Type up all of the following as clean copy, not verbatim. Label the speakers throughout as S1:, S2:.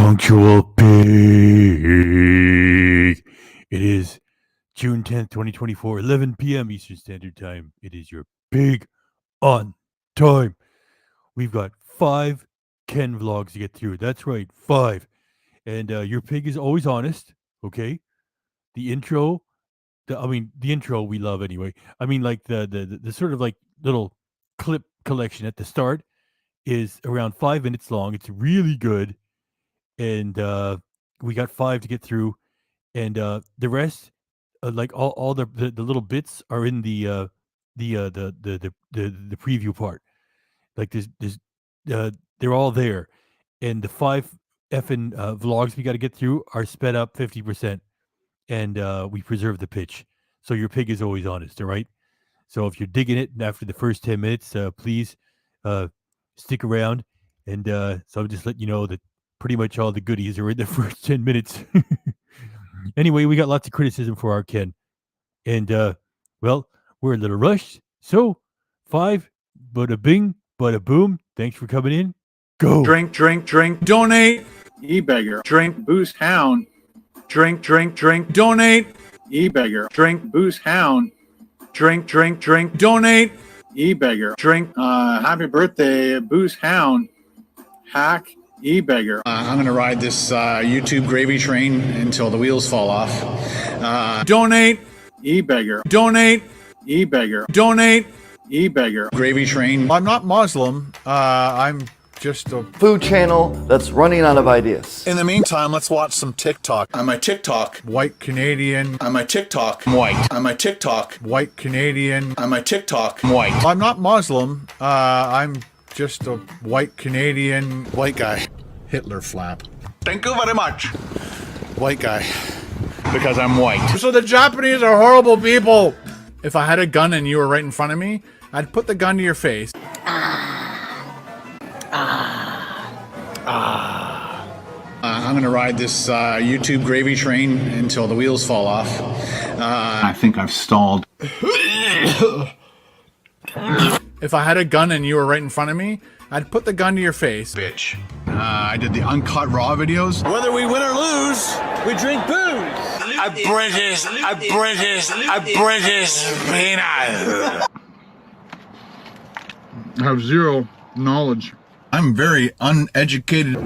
S1: punctual pig. It is June 10th, 2024, 11 p.m. Eastern Standard Time. It is your pig on time. We've got 5 Ken vlogs to get through. That's right, 5. And your pig is always honest, okay? The intro, the intro we love anyway. I mean, like the sort of like little clip collection at the start is around 5 minutes long. It's really good. And we got 5 to get through, and the rest, like all the little bits, are in the preview part. Like there's they're all there, and the 5 effing vlogs we got to get through are sped up 50%, and we preserve the pitch, so your pig is always honest. All right. So if you're digging it after the first 10 minutes, please stick around, and so I'll just let you know that pretty much all the goodies are in the first 10 minutes. Anyway, we got lots of criticism for our Ken. And, well, we're a little rushed. So, 5, bada bing, bada boom. Thanks for coming in. Go.
S2: Drink, drink, drink, donate. E-beggar. Drink, boost, hound. Drink, drink, drink, donate. E-beggar. Drink, boost, hound. Drink, drink, drink, donate. E-beggar. Drink, happy birthday, boost, hound. Hack. E-beggar.
S3: I'm going to ride this YouTube gravy train until the wheels fall off.
S2: Donate. E-beggar. Donate. E-beggar. Donate. E-beggar.
S3: Gravy train. I'm not Muslim. I'm just a
S4: food channel that's running out of ideas.
S3: In the meantime, let's watch some TikTok.
S2: I'm a TikTok.
S3: White Canadian.
S2: I'm a TikTok.
S3: I'm white.
S2: I'm a TikTok.
S3: White Canadian.
S2: I'm a TikTok.
S3: I'm white. I'm not Muslim. I'm just a white Canadian white guy. Hitler flap.
S2: Thank you very much.
S3: White guy. Because I'm white.
S2: So the Japanese are horrible people. If I had a gun and you were right in front of me, I'd put the gun to your face.
S3: I'm going to ride this YouTube gravy train until the wheels fall off. I think I've stalled.
S2: If I had a gun and you were right in front of me, I'd put the gun to your face.
S3: Bitch. I did the uncut raw videos.
S5: Whether we win or lose, we drink booze. A British peanut.
S3: I have zero knowledge. I'm very uneducated.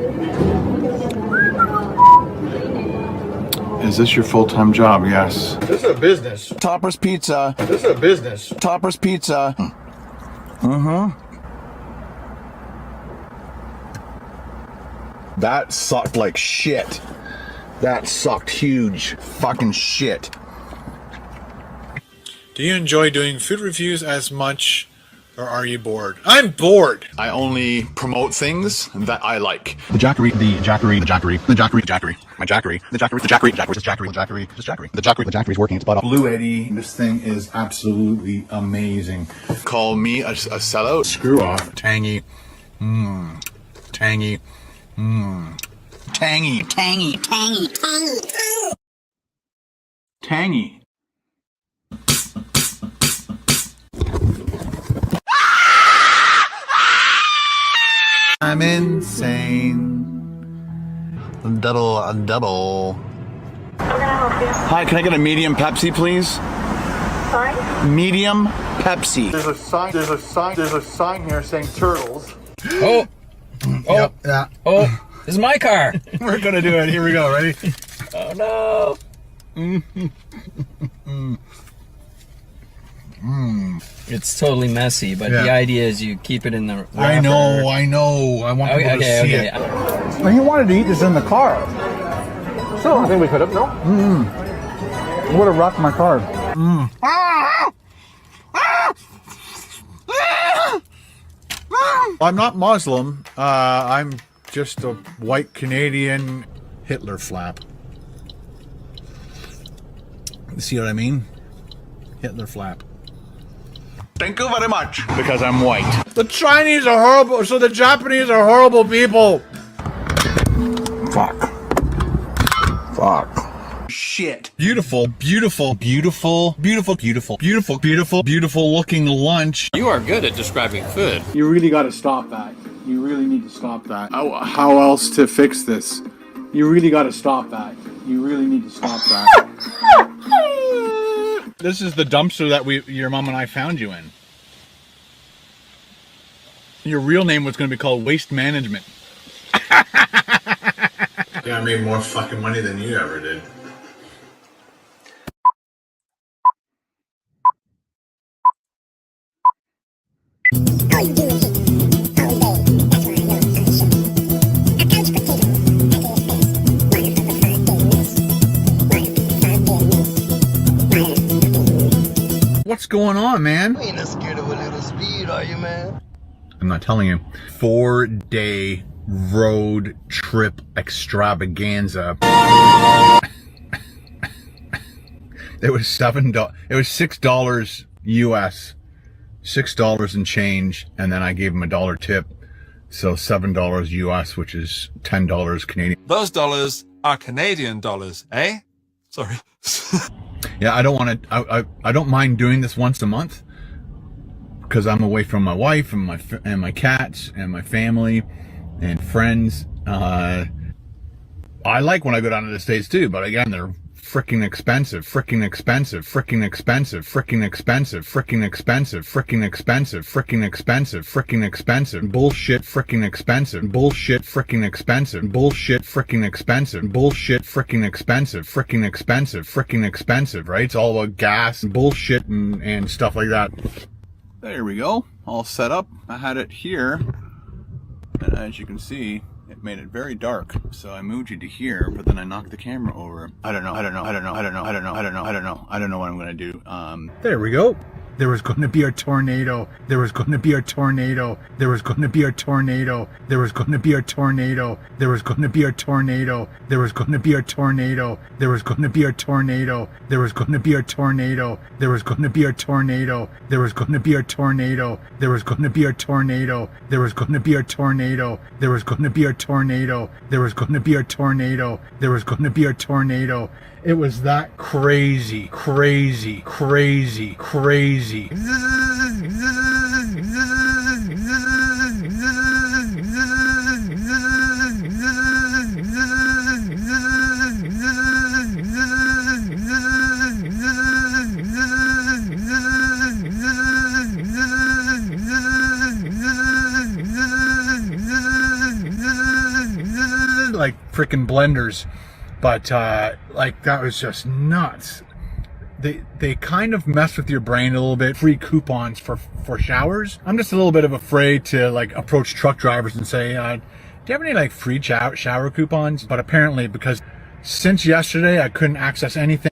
S3: Is this your full-time job? Yes.
S2: This is a business.
S3: Topper's Pizza.
S2: This is a business.
S3: Topper's Pizza. Mm-hmm. That sucked like shit. That sucked huge fucking shit.
S2: Do you enjoy doing food reviews as much, or are you bored? I'm bored.
S3: I only promote things that I like. The Jackery, the Jackery, the Jackery, the Jackery, Jackery, my Jackery, the Jackery, the Jackery, Jackery, the Jackery, the Jackery, the Jackery, the Jackery, the Jackery's working its butt off. Blue Eddie, this thing is absolutely amazing. Call me a sellout. Screw off. Tangy. Mmm. Tangy. Mmm. Tangy.
S6: Tangy, tangy, tangy, tangy.
S3: Tangy. I'm insane. Double. Hi, can I get a medium Pepsi, please?
S6: Sorry?
S3: Medium Pepsi.
S2: There's a sign here saying turtles.
S5: Oh,
S3: Yep, yeah.
S5: oh, this is my car.
S3: We're gonna do it. Here we go. Ready?
S5: Oh no. It's totally messy, but
S3: Yeah.
S5: the idea is you keep it in the wrapper.
S3: I know. I want people to see it.
S7: Well, he wanted to eat this in the car. So I think we could have, no? Would have rocked my car.
S3: I'm not Muslim. I'm just a white Canadian Hitler flap. You see what I mean? Hitler flap.
S2: Thank you very much.
S3: Because I'm white.
S2: The Chinese are horrible, so the Japanese are horrible people.
S3: Fuck. Shit. Beautiful looking lunch.
S5: You are good at describing food.
S2: You really got to stop that. You really need to stop that. How else to fix this? You really got to stop that. You really need to stop that. This is the dumpster that your mom and I found you in. Your real name was going to be called Waste Management.
S3: Yeah, I made more fucking money than you ever did.
S6: All you do is eat all day. That's why I know I'm shit. A couch potato.
S2: What's going on, man?
S4: You ain't not scared of a little speed, are you, man?
S2: I'm not telling you. 4-day road trip extravaganza. It was $7. It was $6 US, $6 and change, and then I gave him $1 tip, so $7 US, which is $10 Canadian.
S5: Those dollars are Canadian dollars, eh? Sorry.
S2: Yeah, I don't want to. I don't mind doing this once a month because I'm away from my wife and my cats and my family and friends. I like when I go down to the States too, but again, they're freaking expensive, freaking expensive, freaking expensive, freaking expensive, freaking expensive, freaking expensive, freaking expensive, freaking expensive, bullshit, freaking expensive, bullshit, freaking expensive, bullshit, freaking expensive, bullshit, freaking expensive, freaking expensive, freaking expensive, right? It's all about gas, bullshit, and stuff like that. There we go, all set up. I had it here, and as you can see, it made it very dark, so I moved you to here, but then I knocked the camera over. I don't know what I'm gonna do. There we go. There was going to be a tornado. There was going to be a tornado. There was going to be a tornado. There was going to be a tornado. There was going to be a tornado. There was going to be a tornado. There was going to be a tornado. There was going to be a tornado. There was going to be a tornado. There was going to be a tornado. There was going to be a tornado. There was going to be a tornado. There was going to be a tornado. There was going to be a tornado. There was going to be a tornado. It was that crazy, crazy, crazy, crazy. Like freaking blenders. But like that was just nuts. They kind of mess with your brain a little bit. Free coupons for showers. I'm just a little bit of afraid to like approach truck drivers and say, do you have any like free shower coupons? But apparently, because since yesterday I couldn't access anything.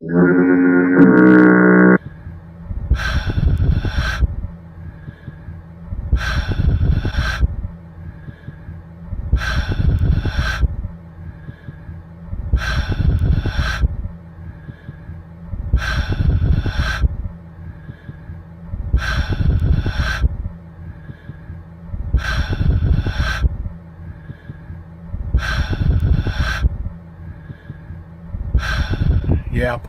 S2: Yep.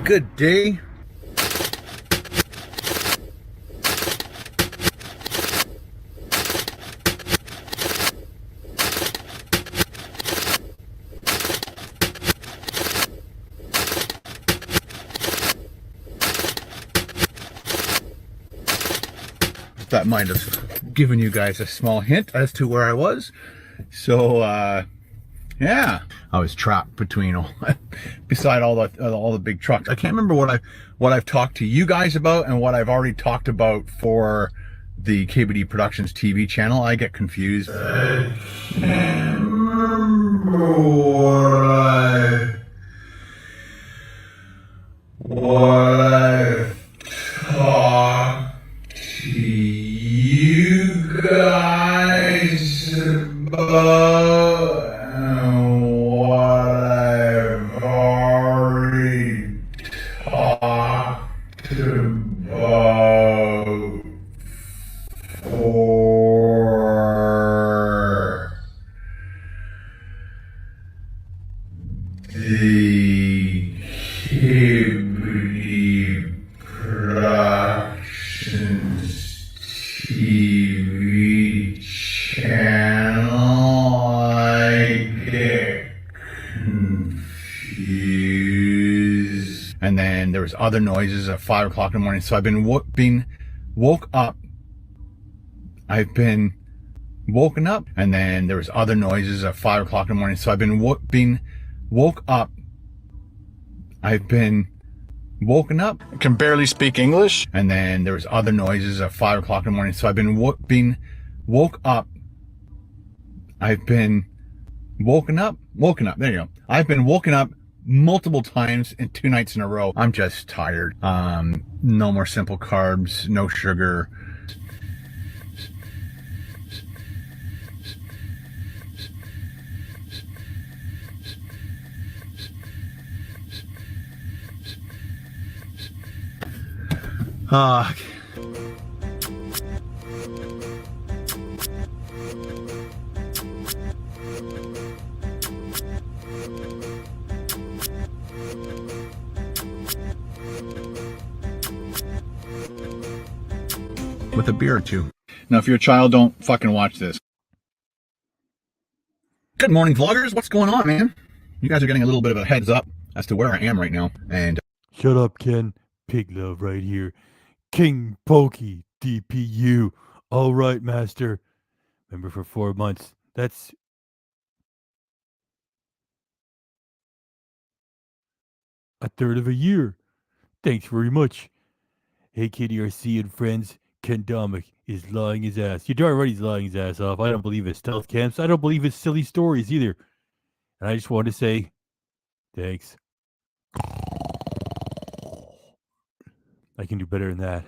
S2: Good day. That might have given you guys a small hint as to where I was. So yeah, I was trapped between beside all the big trucks. I can't remember what I've talked to you guys about and what I've already talked about for the KBD Productions TV channel. I get confused. I can't remember what I talked to you guys about and what I've already talked about for the KBD
S3: confused. And then there was other noises at 5 o'clock in the morning. So I've been woke up. I've been woken up, and then there was other noises at 5 o'clock in the morning. So I've been woke up. I've been woken up.
S2: I can barely speak English.
S3: And then there was other noises at 5 o'clock in the morning. So I've been woke up. I've been woken up. There you go. I've been woken up multiple times in 2 nights in a row. I'm just tired. No more simple carbs, no sugar. With a beer or two. Now, if you're a child, don't fucking watch this. Good morning, vloggers. What's going on, man? You guys are getting a little bit of a heads up as to where I am right now. And
S1: Shut up, Ken. Pig love right here. King Pokey, DPU. All right, master. Remember, for 4 months. That's a third of a year. Thanks very much. Hey, KDRC and friends. Ken Domik is lying his ass. You darn right he's lying his ass off. I don't believe his stealth camps. I don't believe his silly stories either. And I just want to say thanks. I can do better than that.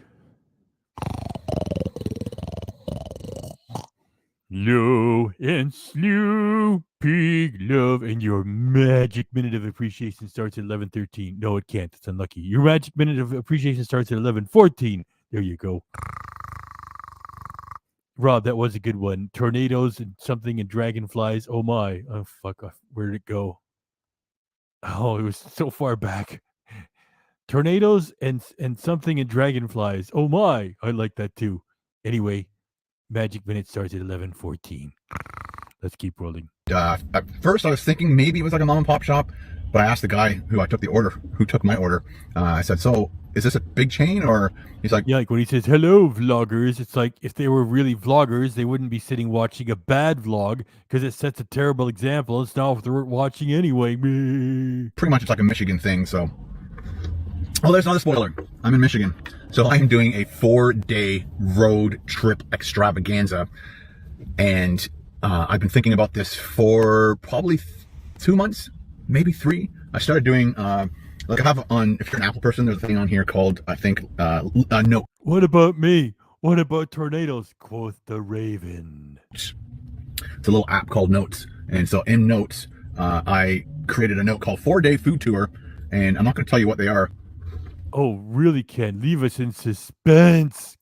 S1: Low and slew, pig love, and your magic minute of appreciation starts at 11:13. No, it can't. It's unlucky. Your magic minute of appreciation starts at 11:14. There you go. Rob, that was a good one. Tornadoes and something and dragonflies. Oh my. Oh, fuck off. Where did it go? Oh, it was so far back. Tornadoes and something and dragonflies. Oh my. I like that too. Anyway, magic minute starts at 11:14. Let's keep rolling.
S3: at first I was thinking maybe it was like a mom and pop shop, but I asked the guy who took my order. I said, so is this a big chain? Or he's like,
S1: yeah, like when he says, hello, vloggers, it's like if they were really vloggers, they wouldn't be sitting watching a bad vlog because it sets a terrible example. It's not what they're watching anyway.
S3: Pretty much it's like a Michigan thing. So, oh, there's another spoiler. I'm in Michigan. So I'm doing a 4-day road trip extravaganza. And I've been thinking about this for probably 2 months, maybe 3. I started doing, like I have on, if you're an Apple person, there's a thing on here called, I think, Note.
S1: What about me? What about tornadoes? Quoth the Raven.
S3: It's a little app called Notes. And so in Notes, I created a note called 4-Day Food Tour. And I'm not going to tell you what they are.
S1: Oh, really, Ken? Leave us in suspense.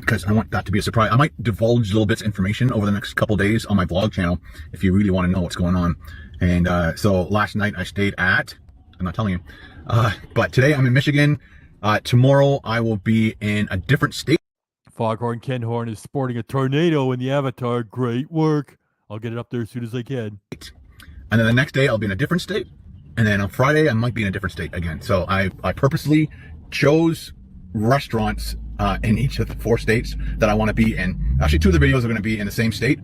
S3: Because I want that to be a surprise. I might divulge little bits of information over the next couple days on my vlog channel if you really want to know what's going on. And so last night I stayed at, I'm not telling you, but today I'm in Michigan. Tomorrow I will be in a different state.
S1: Foghorn Ken Horn is sporting a tornado in the avatar. Great work. I'll get it up there as soon as I can.
S3: And then the next day I'll be in a different state. And then on Friday I might be in a different state again. So I purposely chose restaurants in each of the 4 states that I want to be in. Actually, 2 of the videos are going to be in the same state.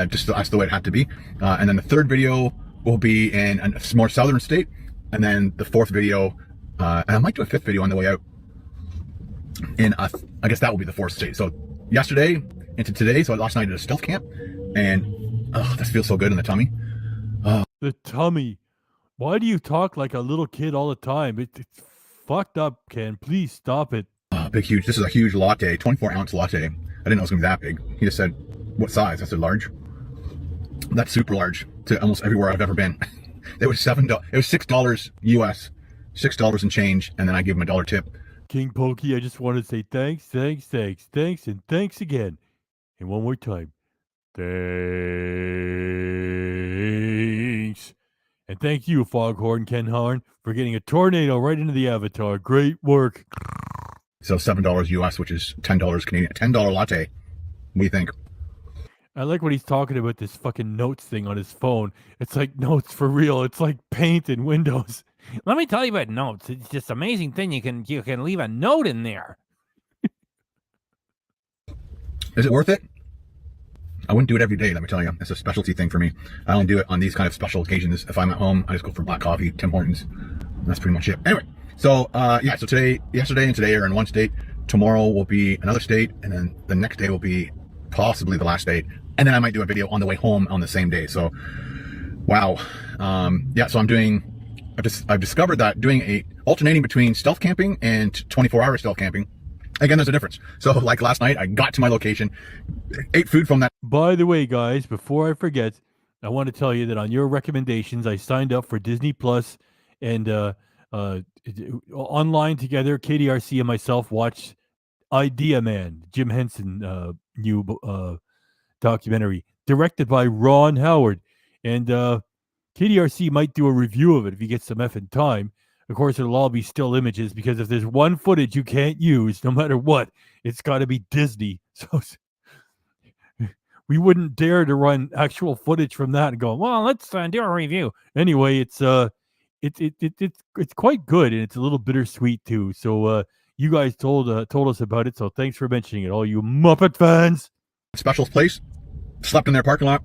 S3: Just that's the way it had to be. And then the 3rd video will be in a more southern state. And then the 4th video, and I might do a 5th video on the way out. And I guess that will be the 4th state. So yesterday into today, so last night I did a stealth camp. And this feels so good in the tummy.
S1: The tummy. Why do you talk like a little kid all the time? It's fucked up, Ken. Please stop it.
S3: Big, huge. This is a huge latte, 24-ounce latte. I didn't know it was going to be that big. He just said, what size? I said large. That's super large to almost everywhere I've ever been. It was $7. It was $6 US, $6 and change, and then I gave him a $1 tip.
S1: King Pokey, I just want to say thanks, and thanks again. And one more time. Thanks. And thank you, Foghorn Ken Horn, for getting a tornado right into the avatar. Great work.
S3: So $7 US, which is $10 Canadian. $10 latte. What do you think?
S1: I like when he's talking about this fucking notes thing on his phone. It's like notes for real. It's like Paint in Windows.
S8: Let me tell you about notes. It's just amazing thing you can leave a note in there.
S3: Is it worth it? I wouldn't do it every day, let me tell you. It's a specialty thing for me. I only do it on these kind of special occasions. If I'm at home, I just go for black coffee, Tim Hortons. That's pretty much it. Anyway, so yeah, so yesterday and today are in one state. Tomorrow will be another state, and then the next day will be possibly the last state. And then I might do a video on the way home on the same day. So, wow. Yeah, so I've discovered that doing alternating between stealth camping and 24-hour stealth camping, again, there's a difference. So like last night, I got to my location, ate food from that.
S1: By the way, guys, before I forget, I want to tell you that on your recommendations, I signed up for Disney Plus, and online together, KDRC and myself watched Idea Man, Jim Henson new documentary, directed by Ron Howard. And KDRC might do a review of it if you get some effing time. Of course, it'll all be still images, because if there's one footage you can't use, no matter what, it's got to be Disney. So we wouldn't dare to run actual footage from that and go, well, let's do a review. Anyway, it's quite good, and it's a little bittersweet too. So you guys told us about it, so thanks for mentioning it, all you Muppet fans.
S3: Special place, slept in their parking lot,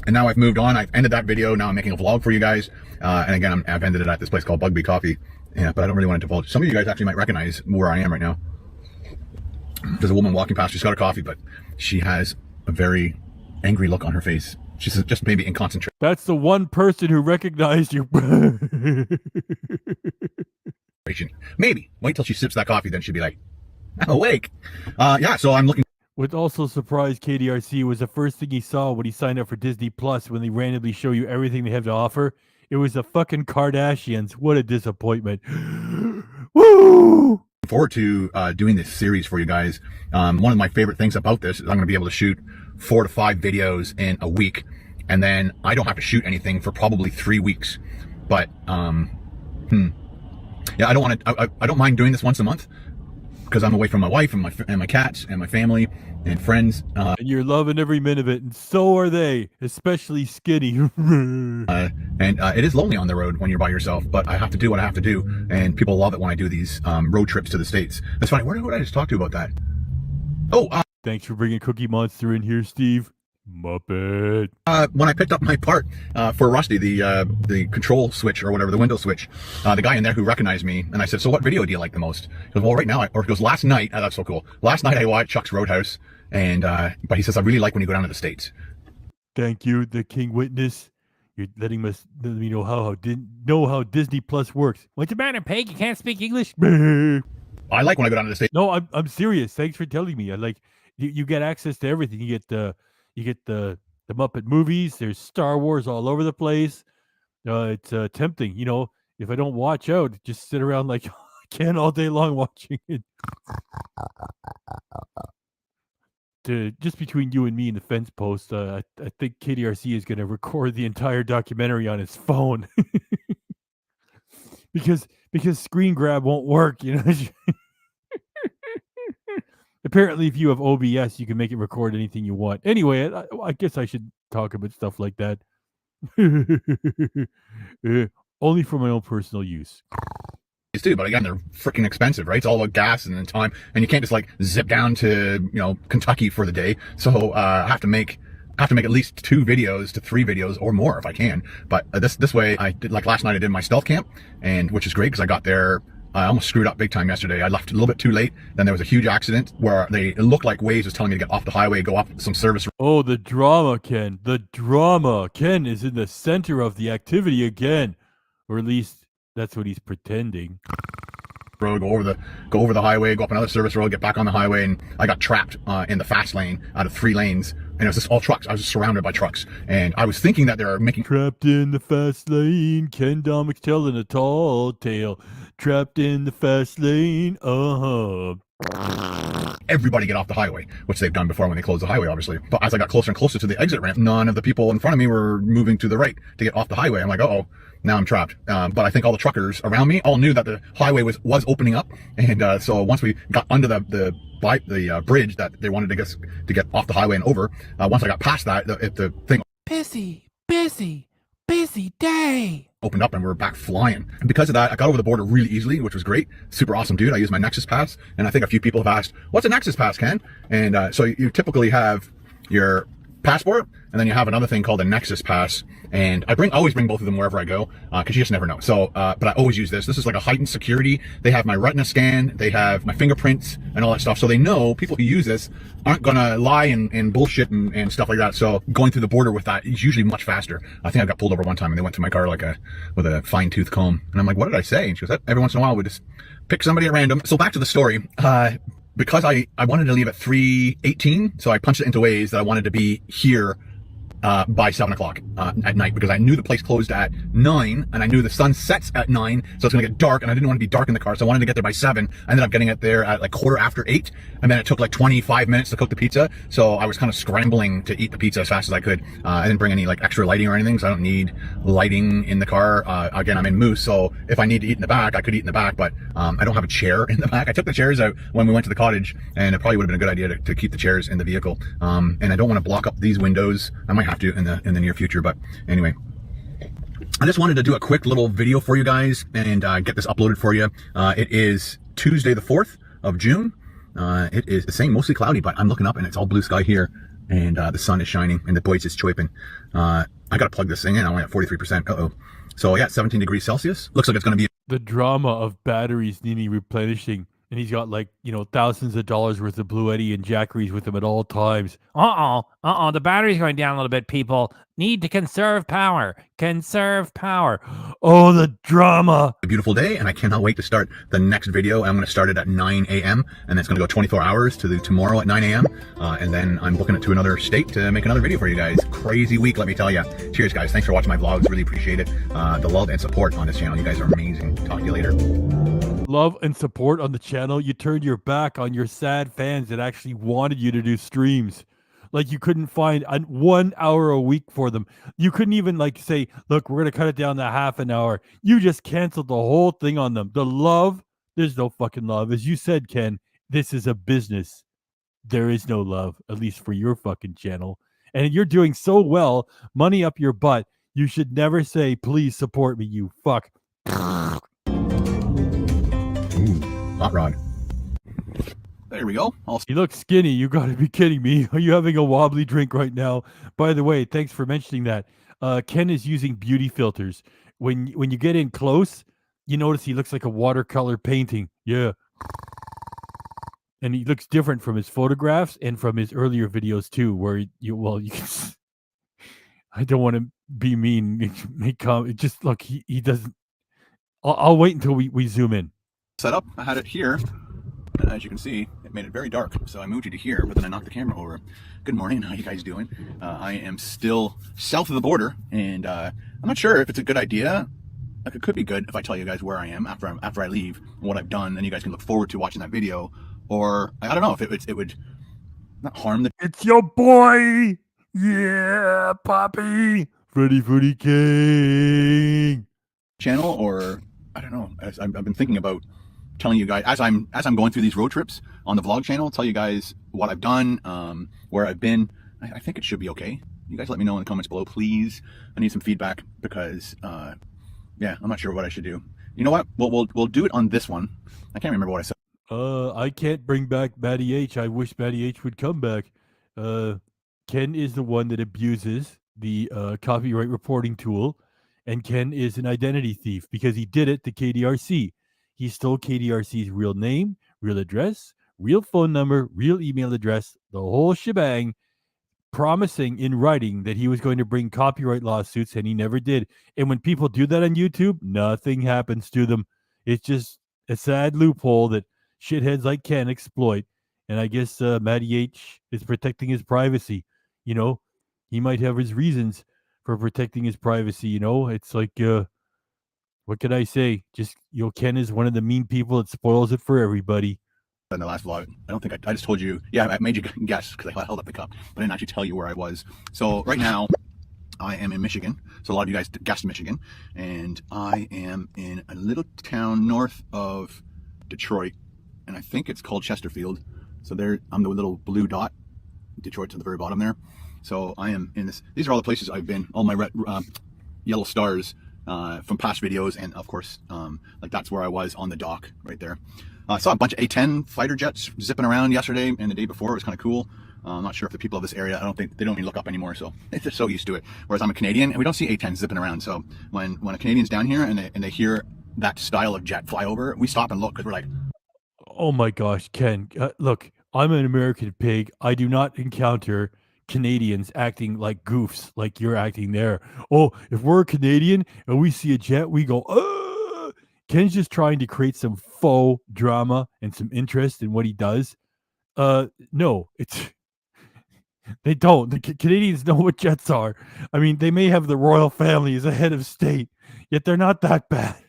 S3: and now I've moved on. I've ended that video. Now I'm making a vlog for you guys, and again, I've ended it at this place called Bugby Coffee. Yeah, but I don't really want to divulge. Some of you guys actually might recognize where I am right now. There's a woman walking past. She's got a coffee, but she has a very angry look on her face. She's just maybe in concentration.
S1: That's the one person who recognized you.
S3: Maybe. Wait till she sips that coffee, then she'll be like, I'm awake. Yeah, so I'm looking.
S1: What also surprised KDRC was the first thing he saw when he signed up for Disney Plus, when they randomly show you everything they have to offer. It was the fucking Kardashians. What a disappointment. Woo!
S3: Forward to doing this series for you guys. One of my favorite things about this is I'm going to be able to shoot 4 to 5 videos in a week, and then I don't have to shoot anything for probably 3 weeks. But yeah, I don't mind doing this once a month, because I'm away from my wife and my cats and my family and friends.
S1: And you're loving every minute of it, and so are they, especially Skinny.
S3: And it is lonely on the road when you're by yourself, but I have to do what I have to do, and people love it when I do these road trips to the States. That's funny. Who did I just talk to about that? Oh,
S1: thanks for bringing Cookie Monster in here, Steve. Muppet.
S3: When I picked up my part for Rusty, the control switch or whatever, the window switch, the guy in there who recognized me, and I said, so what video do you like the most? He goes, well, right now, he goes, last night, that's so cool. Last night I watched Chuck's Roadhouse, and but he says, I really like when you go down to the States.
S1: Thank you, the King Witness. You're letting me know how Disney Plus works.
S8: What's the matter, Peg? You can't speak English?
S3: I like when I go down to the States.
S1: No, I'm serious. Thanks for telling me. I like you get access to everything. You get the Muppet movies. There's Star Wars all over the place. It's tempting, if I don't watch out, just sit around like I can all day long watching it. Just between you and me and the fence post, I think KDRC is going to record the entire documentary on his phone. because screen grab won't work, Apparently, if you have OBS, you can make it record anything you want. Anyway, I guess I should talk about stuff like that. Only for my own personal use.
S3: Too, but again, they're freaking expensive, right? It's all about gas and time, and you can't just like zip down to Kentucky for the day. So I have to make at least 2 videos to 3 videos or more if I can. But this way, I did, like last night I did my stealth camp, and which is great because I got there. I almost screwed up big time yesterday. I left a little bit too late. Then there was a huge accident where it looked like Waze was telling me to get off the highway, go up some service.
S1: Oh, the drama, Ken. The drama. Ken is in the center of the activity again, or at least that's what he's pretending.
S3: Road, go over the highway, go up another service road, get back on the highway, and I got trapped in the fast lane out of 3 lanes, and it was just all trucks. I was just surrounded by trucks, and I was thinking that they were making
S1: trapped in the fast lane. Ken Domik telling a tall tale. Trapped in the fast lane.
S3: Everybody get off the highway, which they've done before when they closed the highway, obviously. But as I got closer and closer to the exit ramp, none of the people in front of me were moving to the right to get off the highway. I'm like, uh-oh, now I'm trapped. But I think all the truckers around me all knew that the highway was opening up. And so once we got under the bridge that they wanted to get off the highway and over. Once I got past that, the thing
S8: busy day.
S3: opened up and we were back flying. And because of that, I got over the border really easily, which was great. Super awesome, dude. I used my Nexus Pass, and I think a few people have asked, what's a Nexus Pass, Ken? And so you typically have your passport, and then you have another thing called a Nexus Pass, and I always bring both of them wherever I go, because you just never know. So but I always use this. This is like a heightened security. They have my retina scan, they have my fingerprints and all that stuff, so they know people who use this aren't gonna lie and bullshit and stuff like that. So going through the border with that is usually much faster. I think I got pulled over one time and they went to my car with a fine-tooth comb, and I'm like, what did I say? And she goes, every once in a while we just pick somebody at random. So back to the story. Because I wanted to leave at 3:18, so I punched it into ways that I wanted to be here by 7 o'clock at night, because I knew the place closed at 9, and I knew the sun sets at 9, so it's gonna get dark, and I didn't want to be dark in the car, so I wanted to get there by 7. I ended up getting it there at like 8:15, and then it took like 25 minutes to cook the pizza, so I was kind of scrambling to eat the pizza as fast as I could. I didn't bring any like extra lighting or anything, so I don't need lighting in the car. Again, I'm in Moose, so if I need to eat in the back, I could eat in the back, but I don't have a chair in the back. I took the chairs out when we went to the cottage, and it probably would have been a good idea to keep the chairs in the vehicle. And I don't want to block up these windows. I might have to in the near future, but anyway, I just wanted to do a quick little video for you guys and get this uploaded for you. It is Tuesday the 4th of June. It is the same, mostly cloudy, but I'm looking up and it's all blue sky here, and the sun is shining and the boys is chirping. I gotta plug this thing in. I'm only at 43%. So yeah, 17 degrees Celsius. Looks like it's gonna be
S1: The drama of batteries needing replenishing, and he's got like, thousands of dollars worth of Blue Eddy and Jackeries with him at all times.
S8: The battery's going down a little bit, people. Need to conserve power. Conserve power.
S1: Oh, the drama.
S3: a beautiful day, and I cannot wait to start the next video. I'm going to start it at 9 a.m. and it's going to go 24 hours to tomorrow at 9 a.m. And then I'm booking it to another state to make another video for you guys. Crazy week, let me tell you. Cheers, guys. Thanks for watching my vlogs. Really appreciate it. The love and support on this channel. You guys are amazing. Talk to you later.
S1: Love and support on the channel. You turned your back on your sad fans that actually wanted you to do streams. Like you couldn't find 1 hour a week for them. You couldn't even like say, look, we're going to cut it down to half an hour. You just canceled the whole thing on them. The love, there's no fucking love. As you said, Ken, this is a business. There is no love, at least for your fucking channel. And you're doing so well, money up your butt. You should never say, please support me, you fuck.
S3: Ooh, hot rod. There we go.
S1: You look skinny. You got to be kidding me. Are you having a wobbly drink right now? By the way, thanks for mentioning that. Ken is using beauty filters. When you get in close, you notice he looks like a watercolor painting. Yeah. And he looks different from his photographs and from his earlier videos too, where you can. I don't want to be mean. Just look, he doesn't. I'll wait until we zoom in.
S3: Set up. I had it here. And as you can see, it made it very dark, so I moved you to here, but then I knocked the camera over. Good morning, how you guys doing? I am still south of the border, and I'm not sure if it's a good idea. Like, it could be good if I tell you guys where I am after I leave, and what I've done, and you guys can look forward to watching that video. Or, I don't know, if it would not harm the...
S1: It's your boy! Yeah, Poppy! Freddy Fruity King!
S3: channel, or, I don't know, I've been thinking about telling you guys as I'm going through these road trips on the vlog channel, tell you guys what I've done, where I've been. I think it should be okay. You guys let me know in the comments below, please. I need some feedback because yeah, I'm not sure what I should do. You know what, we'll do it on this one. I can't remember what I said.
S1: I can't bring back Matty H. I wish Matty H would come back. Ken is the one that abuses the copyright reporting tool, and Ken is an identity thief because he did it to KDRC. He stole KDRC's real name, real address, real phone number, real email address, the whole shebang, promising in writing that he was going to bring copyright lawsuits, and he never did. And when people do that on YouTube, nothing happens to them. It's just a sad loophole that shitheads like Ken exploit. And I guess Matty H is protecting his privacy. You know, he might have his reasons for protecting his privacy. You know, it's like... what could I say? Just, Ken is one of the mean people that spoils it for everybody.
S3: In the last vlog, I don't think I just told you. Yeah, I made you guess because I held up the cup, but I didn't actually tell you where I was. So right now, I am in Michigan. So a lot of you guys guessed Michigan, and I am in a little town north of Detroit, and I think it's called Chesterfield. So there, I'm the little blue dot, Detroit to the very bottom there. So I am in this. These are all the places I've been. All my red, yellow stars from past videos, and of course, like that's where I was on the dock right there. I saw a bunch of A-10 fighter jets zipping around yesterday and the day before. It was kind of cool. I'm not sure if the people of this area, I don't think they don't even look up anymore, so they're so used to it. Whereas I'm a Canadian and we don't see A-10s zipping around. So when a Canadian's down here and they hear that style of jet fly over, we stop and look because we're like,
S1: Oh my gosh, Ken, look, I'm an American pig. I do not encounter Canadians acting like goofs like you're acting there. Oh, if we're a Canadian and we see a jet, we go, "Ah!" Ken's just trying to create some faux drama and some interest in what he does. No, it's they don't. The Canadians know what jets are. I mean, they may have the royal family as a head of state, yet they're not that bad.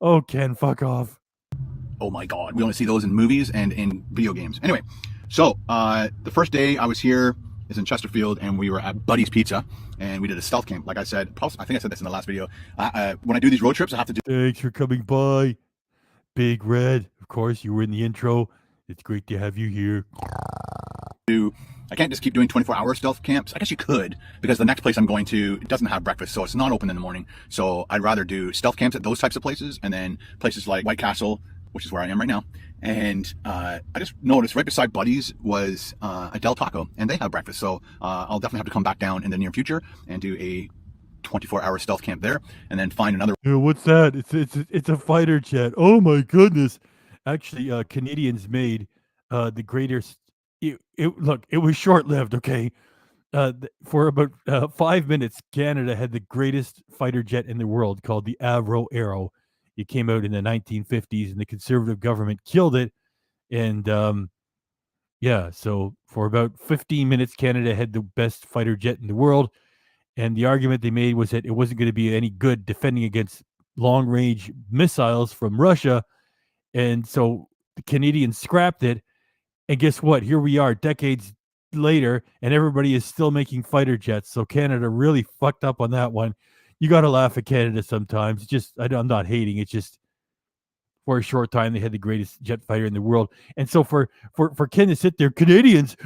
S1: Oh, Ken, fuck off.
S3: oh my God, we only see those in movies and in video games. Anyway, so the first day I was here is in Chesterfield, and we were at Buddy's Pizza, and we did a stealth camp. Like I said, I think I said this in the last video. When I do these road trips, I have to do.
S1: Thanks for coming by. Big Red, of course, you were in the intro. It's great to have you here.
S3: I can't just keep doing 24-hour stealth camps. I guess you could, because the next place I'm going to doesn't have breakfast, so it's not open in the morning. So I'd rather do stealth camps at those types of places, and then places like White Castle, which is where I am right now. And I just noticed right beside Buddy's was a Del Taco, and they have breakfast. So I'll definitely have to come back down in the near future and do a 24-hour stealth camp there, and then find another.
S1: What's that? It's a fighter jet. Oh my goodness! Actually, Canadians made the greatest. Look, it was short-lived. Okay, for about 5 minutes, Canada had the greatest fighter jet in the world, called the Avro Arrow. It came out in the 1950s, and the Conservative government killed it. And yeah, so for about 15 minutes, Canada had the best fighter jet in the world. And the argument they made was that it wasn't going to be any good defending against long-range missiles from Russia. And so the Canadians scrapped it. And guess what? Here we are decades later, and everybody is still making fighter jets. So Canada really fucked up on that one. You got to laugh at Canada sometimes. I'm not hating. It's just for a short time, they had the greatest jet fighter in the world. And so for Ken to sit there, Canadians,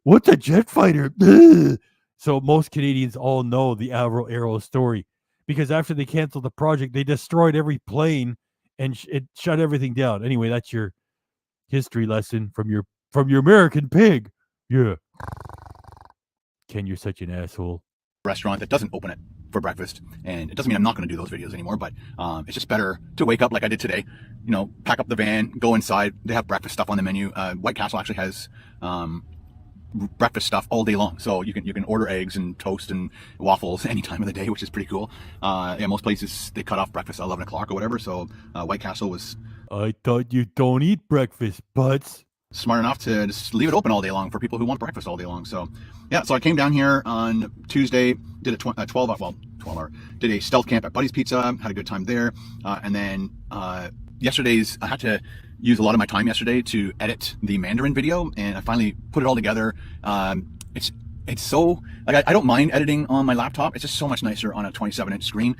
S1: what's a jet fighter? Ugh. So most Canadians all know the Avro Arrow story, because after they canceled the project, they destroyed every plane and it shut everything down. Anyway, that's your history lesson from your American pig. Yeah. Ken, you're such an asshole.
S3: Restaurant that doesn't open it for breakfast, and it doesn't mean I'm not going to do those videos anymore, but it's just better to wake up like I did today, pack up the van, go inside. They have breakfast stuff on the menu. White Castle actually has breakfast stuff all day long, so you can order eggs and toast and waffles any time of the day, which is pretty cool. Yeah, most places they cut off breakfast at 11 o'clock or whatever, so White Castle was.
S1: I thought you don't eat breakfast, butts.
S3: Smart enough to just leave it open all day long for people who want breakfast all day long. So yeah, so I came down here on Tuesday, did a 12-hour, did a stealth camp at Buddy's Pizza, had a good time there. And then yesterday's, I had to use a lot of my time yesterday to edit the Mandarin video, and I finally put it all together. It's so, like, I don't mind editing on my laptop. It's just so much nicer on a 27-inch screen.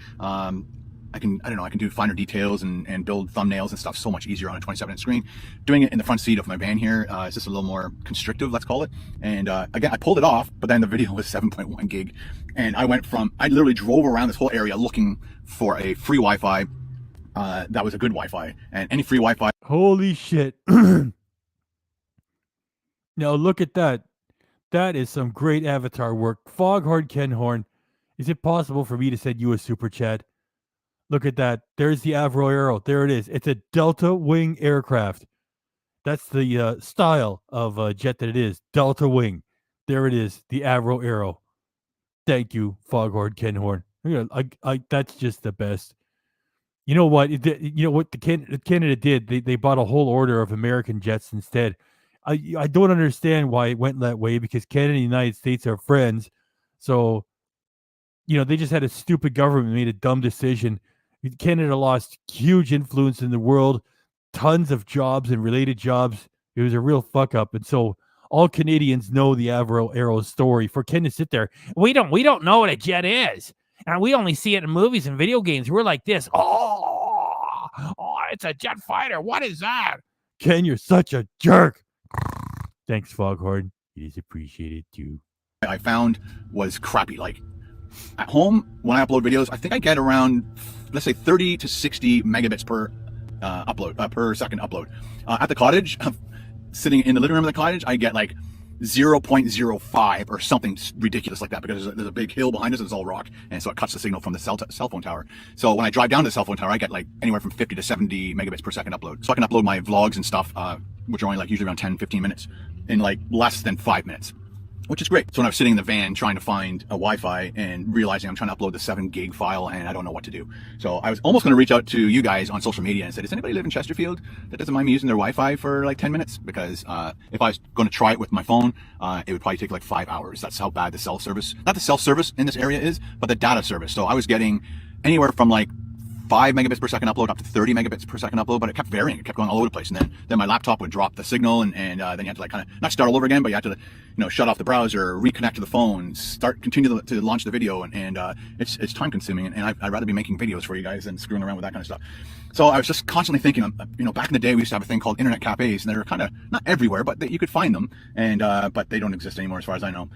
S3: I can do finer details and build thumbnails and stuff so much easier on a 27-inch screen. Doing it in the front seat of my van here is just a little more constrictive, let's call it. And again, I pulled it off, but then the video was 7.1 gig. And I literally drove around this whole area looking for a free Wi-Fi that was a good Wi-Fi. And any free Wi-Fi.
S1: Holy shit. Now look at that. That is some great avatar work. Foghorn Ken Horn. Is it possible for me to send you a super chat? Look at that. There's the Avro Arrow. There it is. It's a Delta Wing aircraft. That's the style of jet that it is. Delta Wing. There it is. The Avro Arrow. Thank you, Foghorn Ken Horn. That's just the best. You know what? Canada did? They bought a whole order of American jets instead. I don't understand why it went that way, because Canada and the United States are friends. So, they just had a stupid government made a dumb decision. Canada lost huge influence in the world, tons of jobs and related jobs. It was a real fuck up. And so all Canadians know the Avro Arrow story. For Ken to sit there, we don't know what a jet is. And we only see it in movies and video games. We're like this. Oh, it's a jet fighter. What is that? Ken, you're such a jerk. Thanks, Foghorn. It is appreciated too.
S3: I found was crappy. Like at home, when I upload videos, I think I get around, let's say 30 to 60 megabits per per second upload. At the cottage, sitting in the living room of the cottage, I get like 0.05 or something ridiculous like that, because there's a big hill behind us and it's all rock, and so it cuts the signal from the cell phone tower. So when I drive down to the cell phone tower, I get like anywhere from 50 to 70 megabits per second upload. So I can upload my vlogs and stuff, which are only like usually around 10-15 minutes, in like less than 5 minutes, which is great. So when I was sitting in the van trying to find a Wi-Fi and realizing I'm trying to upload the 7 gig file and I don't know what to do. So I was almost going to reach out to you guys on social media and said, does anybody live in Chesterfield that doesn't mind me using their Wi-Fi for like 10 minutes? Because if I was going to try it with my phone, it would probably take like 5 hours. That's how bad the cell service, not the cell service in this area is, but the data service. So I was getting anywhere from like 5 megabits per second upload up to 30 megabits per second upload, but it kept varying. It kept going all over the place. And then my laptop would drop the signal, and then you had to like kind of not start all over again, but you had to, shut off the browser, reconnect to the phone, continue to launch the video. And it's time consuming. And I'd rather be making videos for you guys than screwing around with that kind of stuff. So I was just constantly thinking, back in the day, we used to have a thing called internet cafes, and they're kind of not everywhere, but you could find them. And, but they don't exist anymore as far as I know.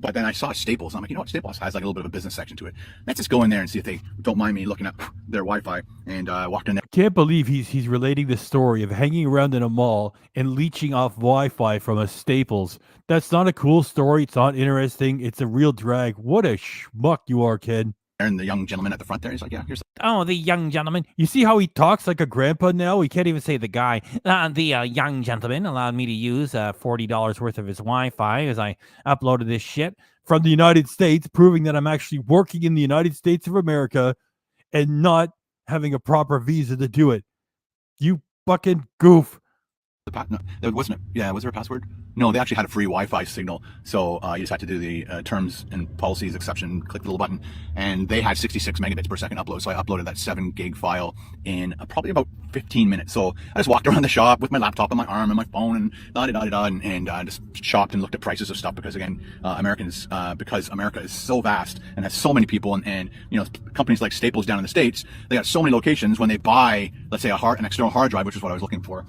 S3: But then I saw Staples. I'm like, Staples has like a little bit of a business section to it. Let's just go in there and see if they don't mind me looking at their Wi-Fi. And walked in there.
S1: Can't believe he's relating the story of hanging around in a mall and leeching off Wi-Fi from a Staples. That's not a cool story. It's not interesting. It's a real drag. What a schmuck you are, Ken.
S3: And the young gentleman at the front there, he's like, yeah, here's.
S8: Oh, the young gentleman.
S1: You see how he talks like a grandpa now? He can't even say the guy.
S8: The young gentleman allowed me to use $40 worth of his Wi-Fi as I uploaded this shit
S1: from the United States, proving that I'm actually working in the United States of America and not having a proper visa to do it. You fucking goof.
S3: No, there wasn't it. Yeah, was there a password? No, they actually had a free Wi-Fi signal, so you just had to do the terms and policies exception, click the little button, and they had 66 megabits per second upload, so I uploaded that 7 gig file in probably about 15 minutes. So I just walked around the shop with my laptop on my arm and my phone and just shopped and looked at prices of stuff, because again, because America is so vast and has so many people, and companies like Staples down in the States, they got so many locations. When they buy, let's say, an external hard drive, which is what I was looking for,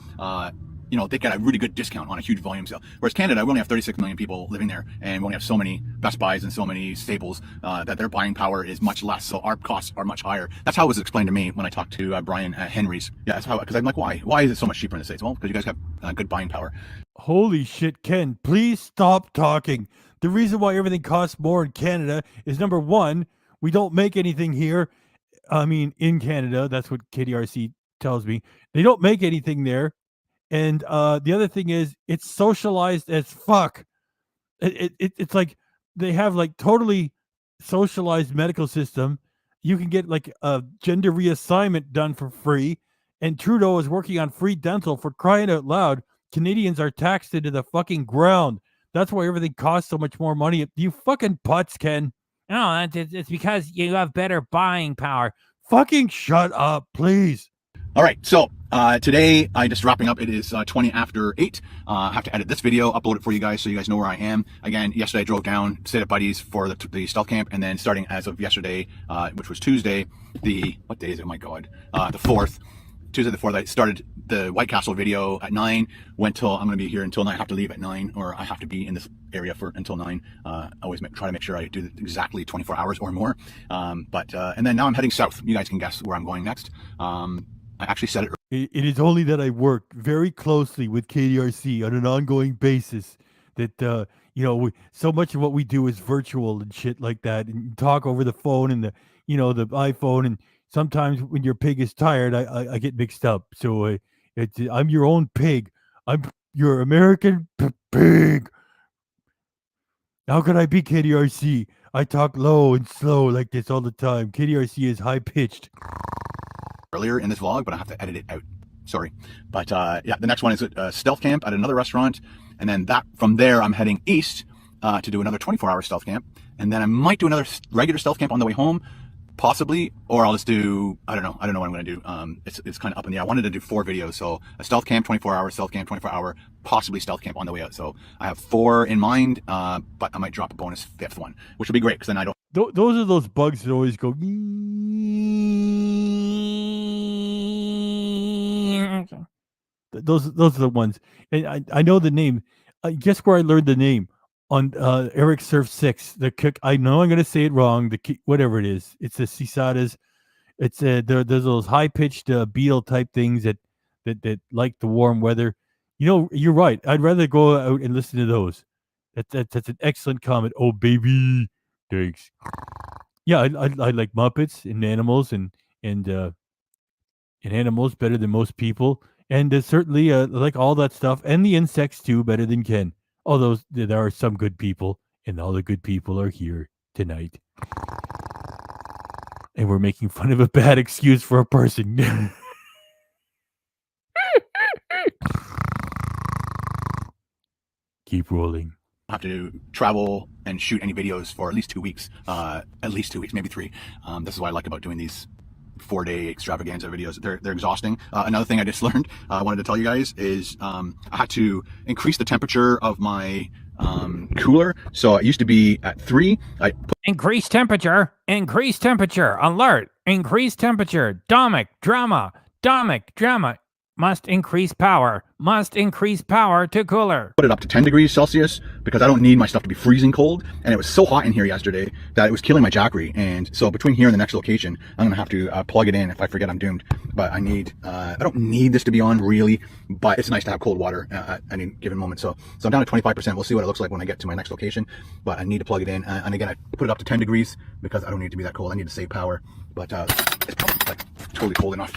S3: they get a really good discount on a huge volume sale. Whereas Canada, we only have 36 million people living there, and we only have so many Best Buys and so many Staples that their buying power is much less. So our costs are much higher. That's how it was explained to me when I talked to Brian at Henry's. Yeah, that's how, because I'm like, why? Why is it so much cheaper in the States? Well, because you guys have good buying power.
S1: Holy shit, Ken, please stop talking. The reason why everything costs more in Canada is, number one, we don't make anything here. I mean, in Canada, that's what KDRC tells me. They don't make anything there. And the other thing is, it's socialized as fuck. It's like they have like totally socialized medical system. You can get like a gender reassignment done for free. And Trudeau is working on free dental. For crying out loud. Canadians are taxed into the fucking ground. That's why everything costs so much more money. You fucking putz, Ken.
S8: No, it's because you have better buying power.
S1: Fucking shut up, please.
S3: All right, so today, just wrapping up, it is 20 after 8. I have to edit this video, upload it for you guys so you guys know where I am. Again, yesterday I drove down, stayed at Buddy's for the stealth camp, and then starting as of yesterday, which was Tuesday, what day is it? Oh my God, the 4th. Tuesday the 4th, I started the White Castle video at 9, I'm going to be here until 9. I have to leave at 9, or I have to be in this area until 9. Always try to make sure I do exactly 24 hours or more. And then now I'm heading south. You guys can guess where I'm going next. I actually said it.
S1: It is only that I work very closely with KDRC on an ongoing basis. That so much of what we do is virtual and shit like that, and talk over the phone and the iPhone. And sometimes when your pig is tired, I get mixed up. So I'm your own pig. I'm your American pig. How could I be KDRC? I talk low and slow like this all the time. KDRC is high pitched.
S3: Earlier in this vlog, but I have to edit it out. Sorry. But the next one is a stealth camp at another restaurant. And then from there, I'm heading east to do another 24-hour stealth camp. And then I might do another regular stealth camp on the way home, possibly, or I'll just do, I don't know what I'm going to do. It's kind of up in the air. I wanted to do 4 videos. So a stealth camp, 24-hour, stealth camp, 24-hour, possibly stealth camp on the way out. So I have 4 in mind, but I might drop a bonus 5th one, which will be great because then I don't.
S1: Those are those bugs that always go. those are the ones. And I know the name. Guess where I learned the name? On Eric Surf 6. The cook. I know I'm gonna say it wrong. Whatever it is. It's the cisadas. It's there's those high pitched beetle type things that like the warm weather. You know, you're right. I'd rather go out and listen to those. That's an excellent comment. Oh baby, thanks. Yeah, I like Muppets and animals and animals better than most people, and certainly like all that stuff and the insects too better than Ken. Although there are some good people, and all the good people are here tonight, and we're making fun of a bad excuse for a person. Keep rolling.
S3: Have to travel and shoot any videos for at least 2 weeks, maybe 3. This is what I like about doing these 4-day extravaganza videos. They're exhausting. Another thing I just learned, I wanted to tell you guys is I had to increase the temperature of my cooler. So it used to be at 3.
S8: Increase temperature, alert, increase temperature, Domik, drama, must increase power to cooler.
S3: Put it up to 10 degrees Celsius because I don't need my stuff to be freezing cold. And it was so hot in here yesterday that it was killing my Jackery. And so between here and the next location, I'm going to have to plug it in. If I forget, I'm doomed. But I don't need this to be on really, but it's nice to have cold water at any given moment. So I'm down to 25%. We'll see what it looks like when I get to my next location, but I need to plug it in. And again, I put it up to 10 degrees because I don't need it to be that cold. I need to save power, but it's probably like totally cold enough.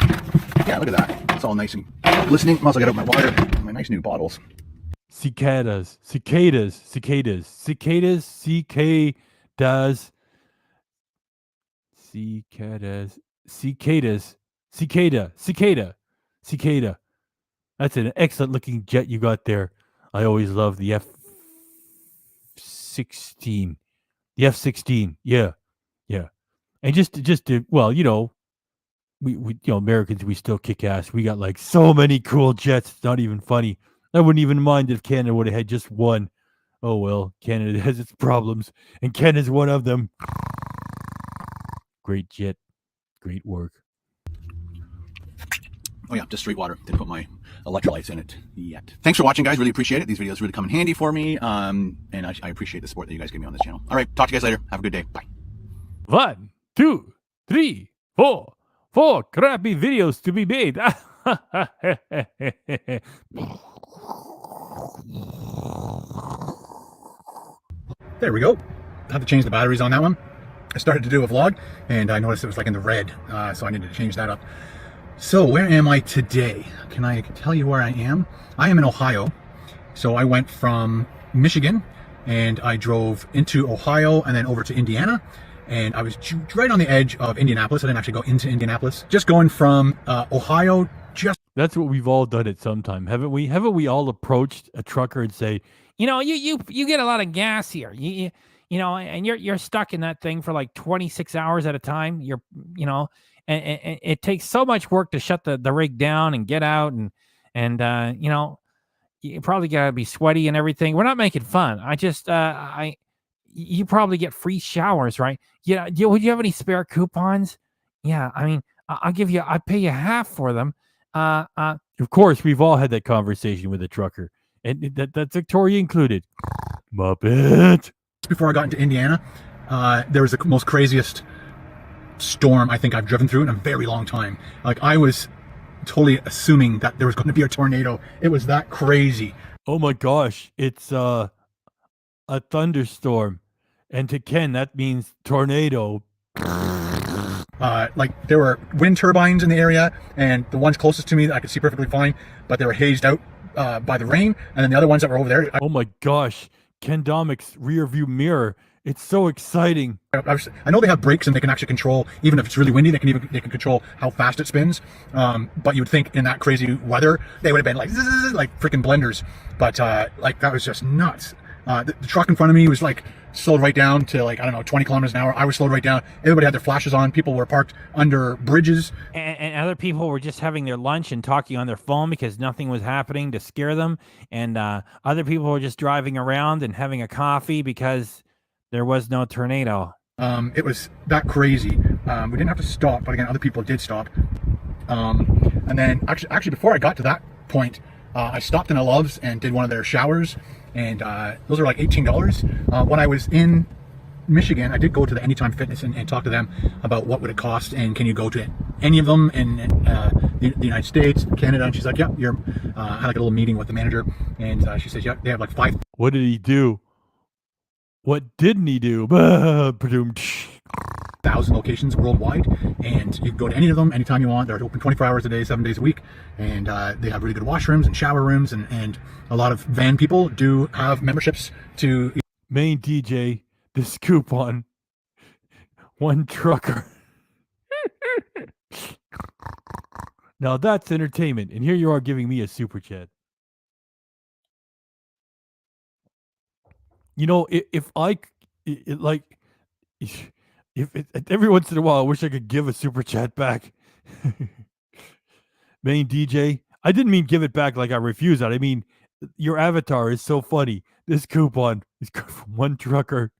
S3: Yeah, look at that. It's all nice and glistening. I'll also get out my water, my nice new bottles.
S1: Cicadas. Cicada. That's an excellent looking jet you got there. I always love the F-16. The F-16. Yeah. And just to, well, you know, we Americans, we still kick ass. We got like so many cool jets. It's not even funny. I wouldn't even mind if Canada would have had just one. Oh well, Canada has its problems, and Ken is one of them. Great jet, great work.
S3: Oh yeah, just straight water. Didn't put my electrolytes in it yet. Thanks for watching, guys. Really appreciate it. These videos really come in handy for me. And I appreciate the support that you guys give me on this channel. All right, talk to you guys later. Have a good day. Bye.
S1: 1, 2, 3, 4. 4 crappy videos to be made.
S3: There we go. I had to change the batteries on that one. I started to do a vlog and I noticed it was like in the red, so I needed to change that up. So where am I today? Can I tell you where I am? I am in Ohio. So I went from Michigan and I drove into Ohio and then over to Indiana. And I was right on the edge of Indianapolis. I didn't actually go into Indianapolis. Just going from Ohio.
S1: That's what we've all done at some time, haven't we? Haven't we all approached a trucker and say,
S8: you know, you get a lot of gas here. You know, and you're stuck in that thing for like 26 hours at a time. And it takes so much work to shut the rig down and get out and you know, you probably gotta be sweaty and everything. We're not making fun. You probably get free showers, right? Yeah. Would you have any spare coupons? Yeah. I mean, I'll pay you half for them.
S1: of course, we've all had that conversation with a trucker, and that's Victoria included. Muppet.
S3: Before I got into Indiana, there was the most craziest storm I think I've driven through in a very long time. Like, I was totally assuming that there was going to be a tornado. It was that crazy.
S1: Oh my gosh. It's a thunderstorm. And to Ken, that means tornado.
S3: Like, there were wind turbines in the area, and the ones closest to me I could see perfectly fine, but they were hazed out by the rain, and then the other ones that were over there.
S1: Oh my gosh. Ken Domik's rear view mirror. It's so exciting.
S3: I know they have brakes and they can actually control, even if it's really windy, they can control how fast it spins. But you would think in that crazy weather, they would have been like, like freaking blenders. But like, that was just nuts. The truck in front of me was like slowed right down to, like, I don't know, 20 kilometers an hour. I was slowed right down. Everybody had their flashes on. People were parked under bridges.
S8: And other people were just having their lunch and talking on their phone because nothing was happening to scare them. And other people were just driving around and having a coffee because there was no tornado.
S3: It was that crazy. We didn't have to stop, but again, other people did stop. And then actually before I got to that point, I stopped in a Love's and did one of their showers, and those are like $18. When I was in Michigan, I did go to the Anytime Fitness and talk to them about what would it cost, and can you go to any of them in the United States, Canada. And she's like, yeah, you're. I had like a little meeting with the manager, and she says, yeah, they have like 5.
S1: What did he do? What didn't he do?
S3: 1,000 locations worldwide, and you can go to any of them anytime you want. They're open 24 hours a day, 7 days a week, and they have really good washrooms and shower rooms, and a lot of van people do have memberships to
S1: Main DJ, this coupon, one trucker. Now that's entertainment, and here you are giving me a super chat. You know, if every once in a while, I wish I could give a super chat back. Main DJ, I didn't mean give it back like I refuse it. I mean, your avatar is so funny. This coupon is good from one trucker.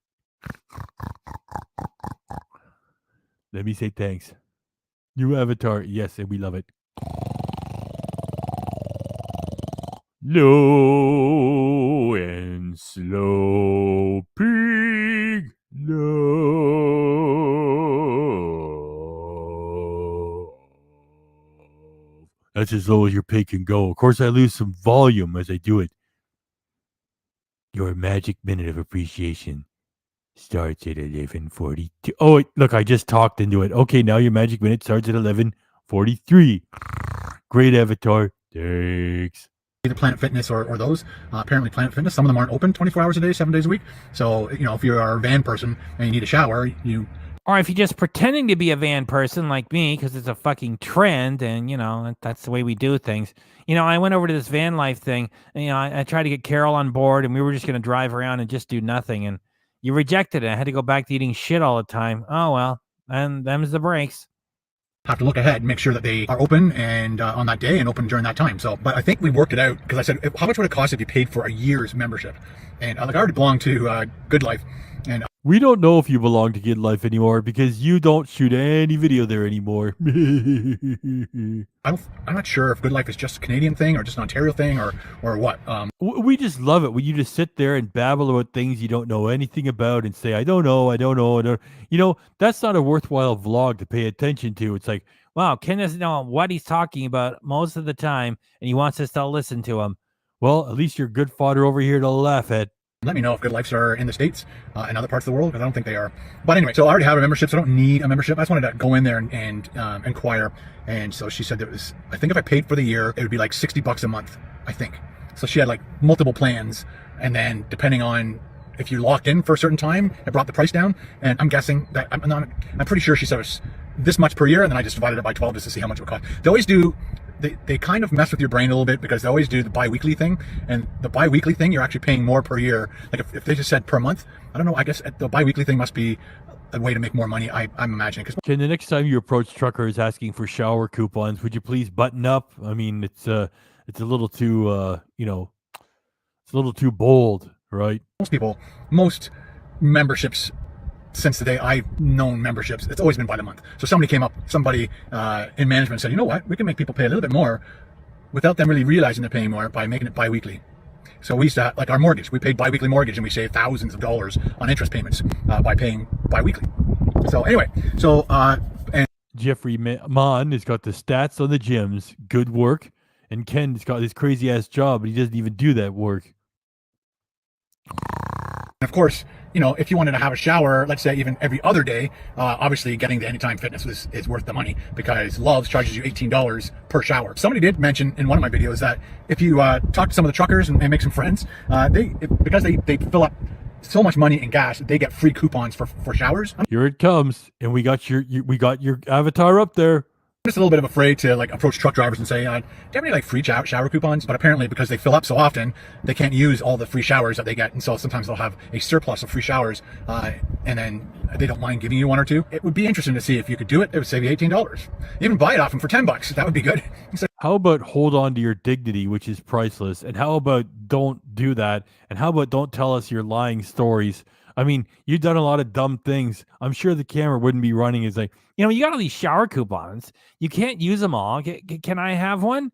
S1: Let me say thanks. New avatar, yes, and we love it. Low and slow pig. Low. That's as low as your pig can go. Of course, I lose some volume as I do it. Your magic minute of appreciation starts at 11:42. Oh, wait, look, I just talked into it. Okay, now your magic minute starts at 11:43. Great avatar. Thanks.
S3: Either Planet Fitness or those. Apparently Planet Fitness, some of them aren't open 24 hours a day, 7 days a week. So, you know, if you're a van person and you need a shower,
S8: or if you're just pretending to be a van person like me, because it's a fucking trend, and you know that's the way we do things. You know, I went over to this van life thing, and, you know, I tried to get Carol on board, and we were just going to drive around and just do nothing, and you rejected it. I had to go back to eating shit all the time. Oh well, and them's the breaks.
S3: have to look ahead and make sure that they are open and on that day and open during that time. So, but I think we worked it out because I said, how much would it cost if you paid for a year's membership? And like I already belong to Good Life, and
S1: we don't know if you belong to Good Life anymore because you don't shoot any video there anymore.
S3: I'm not sure if Good Life is just a Canadian thing or just an Ontario thing or what.
S1: We just love it when you just sit there and babble about things you don't know anything about and say, I don't know. You know, that's not a worthwhile vlog to pay attention to. It's like, wow, Ken doesn't know what he's talking about most of the time, and he wants us to listen to him. Well, at least you're good fodder over here to laugh at.
S3: Let me know if Good Lives are in the States and other parts of the world, because I don't think they are. But anyway, so I already have a membership, so I don't need a membership. I just wanted to go in there and inquire. And so she said I think if I paid for the year, it would be like $60 a month, I think. So she had like multiple plans. And then depending on if you locked in for a certain time, it brought the price down. And I'm guessing that, I'm pretty sure she said it was this much per year. And then I just divided it by 12 just to see how much it would cost. They always do. They kind of mess with your brain a little bit because they always do the bi-weekly thing, and the bi-weekly thing you're actually paying more per year. Like if they just said per month, I don't know, I guess the bi-weekly thing must be a way to make more money, I'm imagining.
S1: Ken, the next time you approach truckers asking for shower coupons, would you please button up? I mean, it's a little too it's a little too bold, right?
S3: Most memberships since the day I've known memberships, it's always been by the month. So somebody in management said, you know what, we can make people pay a little bit more without them really realizing they're paying more by making it bi-weekly. So we used to, like our mortgage, we paid bi-weekly mortgage and we saved thousands of dollars on interest payments by paying bi-weekly. So anyway, and
S1: Jeffrey Mon has got the stats on the gyms, good work, and Ken's got this crazy ass job, but he doesn't even do that work.
S3: of course, you know, if you wanted to have a shower, let's say even every other day, obviously getting the Anytime Fitness is worth the money because Love's charges you $18 per shower. Somebody did mention in one of my videos that if you talk to some of the truckers and make some friends, because they fill up so much money in gas, they get free coupons for showers.
S1: Here it comes, and we got your avatar up there.
S3: I'm just a little bit of afraid to like approach truck drivers and say, do you have any like free shower coupons? But apparently because they fill up so often, they can't use all the free showers that they get. And so sometimes they'll have a surplus of free showers and then they don't mind giving you one or two. It would be interesting to see if you could do it. It would save you $18. Even buy it off them for $10. That would be good.
S1: How about hold on to your dignity, which is priceless? And how about don't do that? And how about don't tell us your lying stories? I mean, you've done a lot of dumb things. I'm sure the camera wouldn't be running. It's like, you know, you got all these shower coupons. You can't use them all. Can I have one?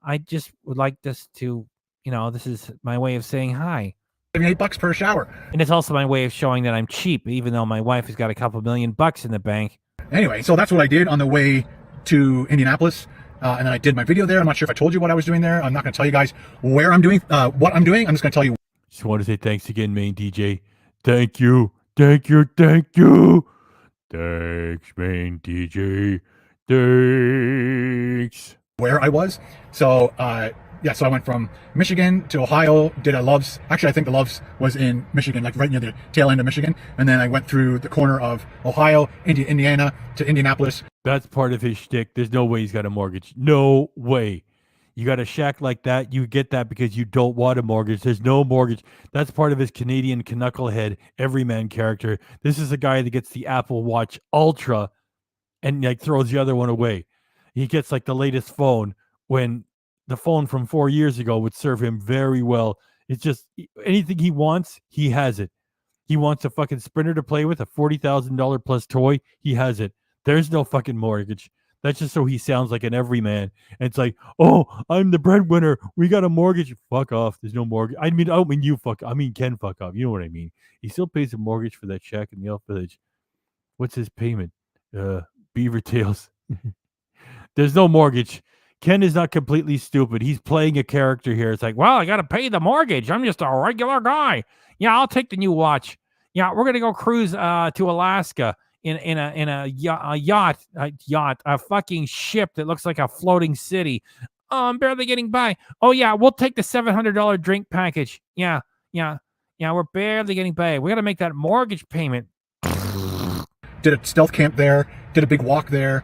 S8: I just would like this to, this is my way of saying hi.
S7: $8 per shower.
S8: And it's also my way of showing that I'm cheap, even though my wife has got a couple $1,000,000 in the bank.
S7: Anyway, so that's what I did on the way to Indianapolis. And then I did my video there. I'm not sure if I told you what I was doing there. I'm not going to tell you guys where I'm doing, what I'm doing. I'm just going to tell you.
S1: Just want to say thanks again, main DJ. Thank you. Thank you. Thank you. Thanks, main DJ. Thanks.
S7: Where I was. So, so I went from Michigan to Ohio, did a Loves. Actually, I think the Loves was in Michigan, like right near the tail end of Michigan. And then I went through the corner of Ohio, Indiana to Indianapolis.
S1: That's part of his shtick. There's no way he's got a mortgage. No way. You got a shack like that, you get that because you don't want a mortgage. There's no mortgage. That's part of his Canadian knucklehead everyman character. This is a guy that gets the Apple Watch Ultra and like throws the other one away. He gets like the latest phone when the phone from 4 years ago would serve him very well. It's just anything he wants, he has it. He wants a fucking Sprinter to play with, a $40,000 plus toy, he has it. There's no fucking mortgage. That's just so he sounds like an everyman. And it's like, oh, I'm the breadwinner. We got a mortgage. Fuck off. There's no mortgage. I don't mean you fuck. I mean Ken fuck off. You know what I mean. He still pays a mortgage for that shack in the Elf Village. What's his payment? Beaver Tails. There's no mortgage. Ken is not completely stupid. He's playing a character here. It's like, well, I got to pay the mortgage. I'm just a regular guy. Yeah, I'll take the new watch. Yeah, we're gonna go cruise to Alaska in a yacht, a fucking ship that looks like a floating city. Oh, I'm barely getting by. Oh yeah, we'll take the $700 drink package. Yeah, we're barely getting by. We got to make that mortgage payment.
S7: Did a stealth camp there. Did a big walk there.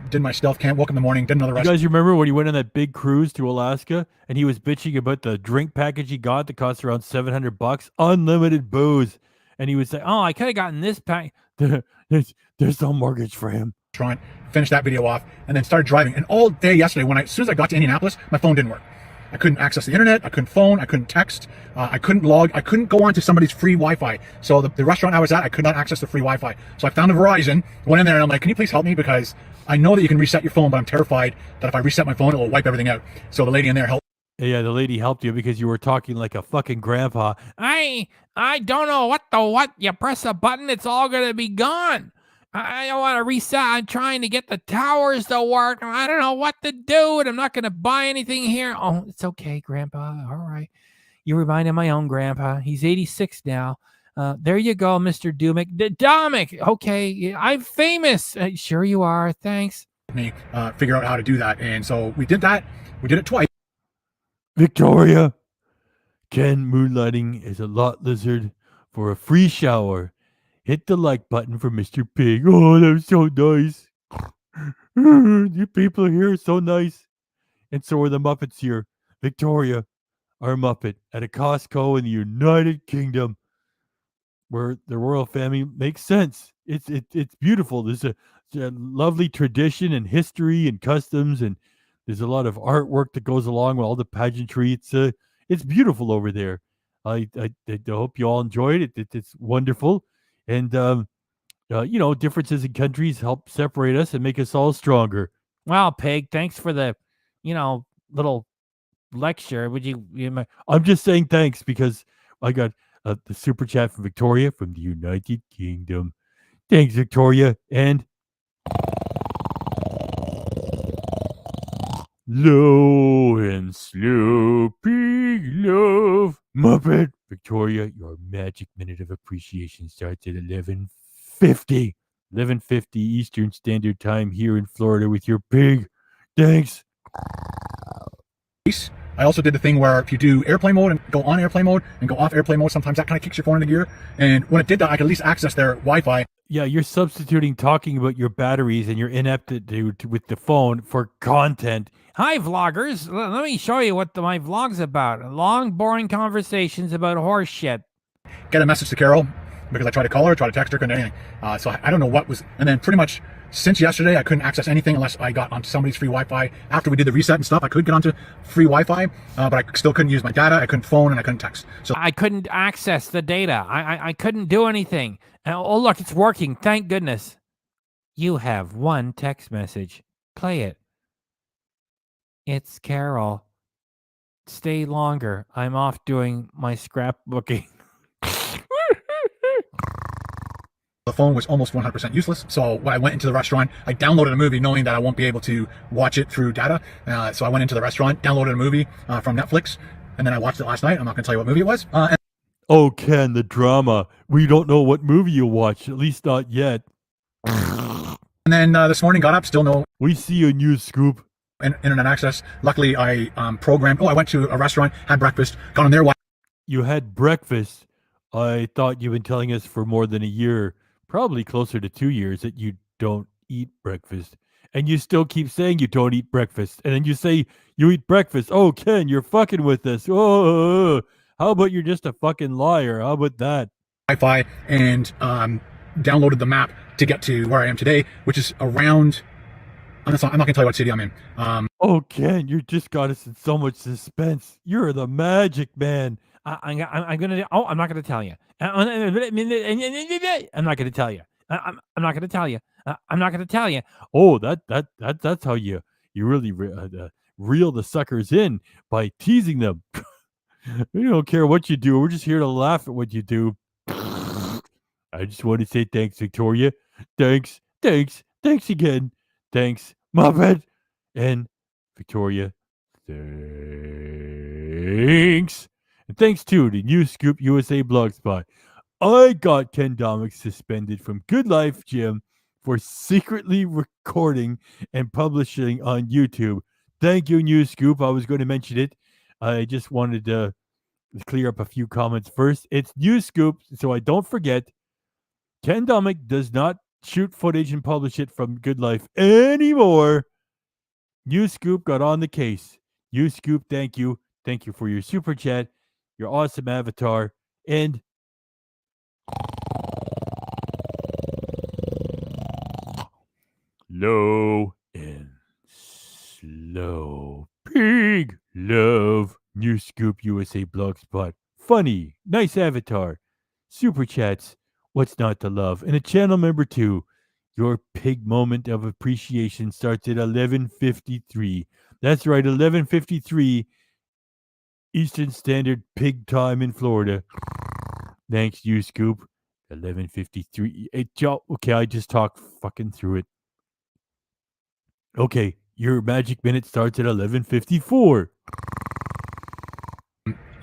S7: Did my stealth camp, woke in the morning, did another rest.
S1: You guys remember when he went on that big cruise to Alaska and he was bitching about the drink package he got that cost around $700, unlimited booze, and he was saying, "Oh, I could have gotten this pack." There's no mortgage for him.
S7: Trying finish that video off, and then started driving. And all day yesterday, as soon as I got to Indianapolis, my phone didn't work. I couldn't access the internet. I couldn't phone. I couldn't text. I couldn't log. I couldn't go onto somebody's free Wi-Fi. So the restaurant I was at, I could not access the free Wi-Fi. So I found a Verizon, went in there, and I'm like, "Can you please help me? Because I know that you can reset your phone, but I'm terrified that if I reset my phone, it will wipe everything out." So the lady in there helped.
S1: Yeah, the lady helped you because you were talking like a fucking grandpa.
S8: I don't know what. You press a button, it's all gonna be gone. I don't want to reset. I'm trying to get the towers to work. I don't know what to do, and I'm not going to buy anything here. Oh, it's okay, Grandpa. All right. You reminded my own grandpa. He's 86 now. There you go, Mr. Domik. Domik. Okay, I'm famous. Sure you are. Thanks.
S7: Me figure out how to do that, and so we did that. We did it twice.
S1: Victoria, Ken moonlighting as a lot lizard for a free shower. Hit the like button for Mr. Pig. Oh, that was so nice. You people here are so nice. And so are the Muppets here. Victoria, our Muppet, at a Costco in the United Kingdom, where the royal family makes sense. It's beautiful. There's a lovely tradition and history and customs, and there's a lot of artwork that goes along with all the pageantry. It's beautiful over there. I hope you all enjoyed it. It's wonderful. And, differences in countries help separate us and make us all stronger.
S8: Well, Pig, thanks for the, little lecture.
S1: I'm just saying thanks because I got the super chat from Victoria from the United Kingdom. Thanks, Victoria. And low and slow, pig love. Muppet. Victoria, your magic minute of appreciation starts at 11:50. 11:50 Eastern Standard Time here in Florida with your pig. Thanks.
S7: I also did the thing where if you do airplane mode and go on airplane mode and go off airplane mode, sometimes that kind of kicks your phone into gear. And when it did that, I could at least access their Wi-Fi.
S1: Yeah, you're substituting talking about your batteries and your ineptitude with the phone for content.
S8: Hi, vloggers. Let me show you what my vlog's about. Long, boring conversations about horse shit.
S7: Get a message to Carol because I tried to call her, tried to text her, couldn't do anything. So I don't know what was. And then pretty much since yesterday, I couldn't access anything unless I got onto somebody's free Wi-Fi. After we did the reset and stuff, I could get onto free Wi-Fi, but I still couldn't use my data. I couldn't phone and I couldn't text. So
S8: I couldn't access the data. I couldn't do anything. Oh, look, it's working. Thank goodness. You have one text message. Play it. It's Carol. Stay longer. I'm off doing my scrapbooking.
S7: The phone was almost 100% useless. So when I went into the restaurant, I downloaded a movie knowing that I won't be able to watch it through data. So I went into the restaurant, downloaded a movie from Netflix, and then I watched it last night. I'm not going to tell you what movie it was.
S1: Oh, Ken, the drama. We don't know what movie you watched, at least not yet.
S7: And then this morning, got up, still no
S1: We see you, News Scoop.
S7: internet access. Luckily, I programmed. I went to a restaurant, had breakfast, got on there.
S1: You had breakfast. I thought you've been telling us for more than a year, probably closer to 2 years, that you don't eat breakfast. And you still keep saying you don't eat breakfast. And then you say you eat breakfast. Oh, Ken, you're fucking with us. Oh, how about you're just a fucking liar? How about that?
S7: Wi-Fi and downloaded the map to get to where I am today, which is around. I'm not going to tell you what city I'm in.
S1: Oh, Ken, you just got us in so much suspense. You're the magic man.
S8: I'm gonna. Oh, I'm not gonna tell you. I'm not gonna tell you. I'm not gonna tell you. I'm not gonna tell you.
S1: Oh, that's how you really reel the suckers in, by teasing them. We don't care what you do. We're just here to laugh at what you do. I just want to say thanks, Victoria. Thanks again. Thanks, Muppet and Victoria. Thanks. And thanks too to New Scoop USA Blogspot. I got Ken Domik suspended from Good Life Gym for secretly recording and publishing on YouTube. Thank you, New Scoop. I was going to mention it. I just wanted to clear up a few comments first. It's New Scoop, so I don't forget. Ken Domik does not shoot footage and publish it from Good Life anymore. New Scoop got on the case. New Scoop, thank you. Thank you for your super chat, your awesome avatar, and low and slow. Pig love. New Scoop USA Blogspot. Funny. Nice avatar. Super chats. What's not to love? And a channel member too. Your pig moment of appreciation starts at 11:53. That's right, 11:53 Eastern Standard Pig Time in Florida. Thanks, you Scoop. 11:53. Okay, I just talked fucking through it. Okay, your magic minute starts at 11:54.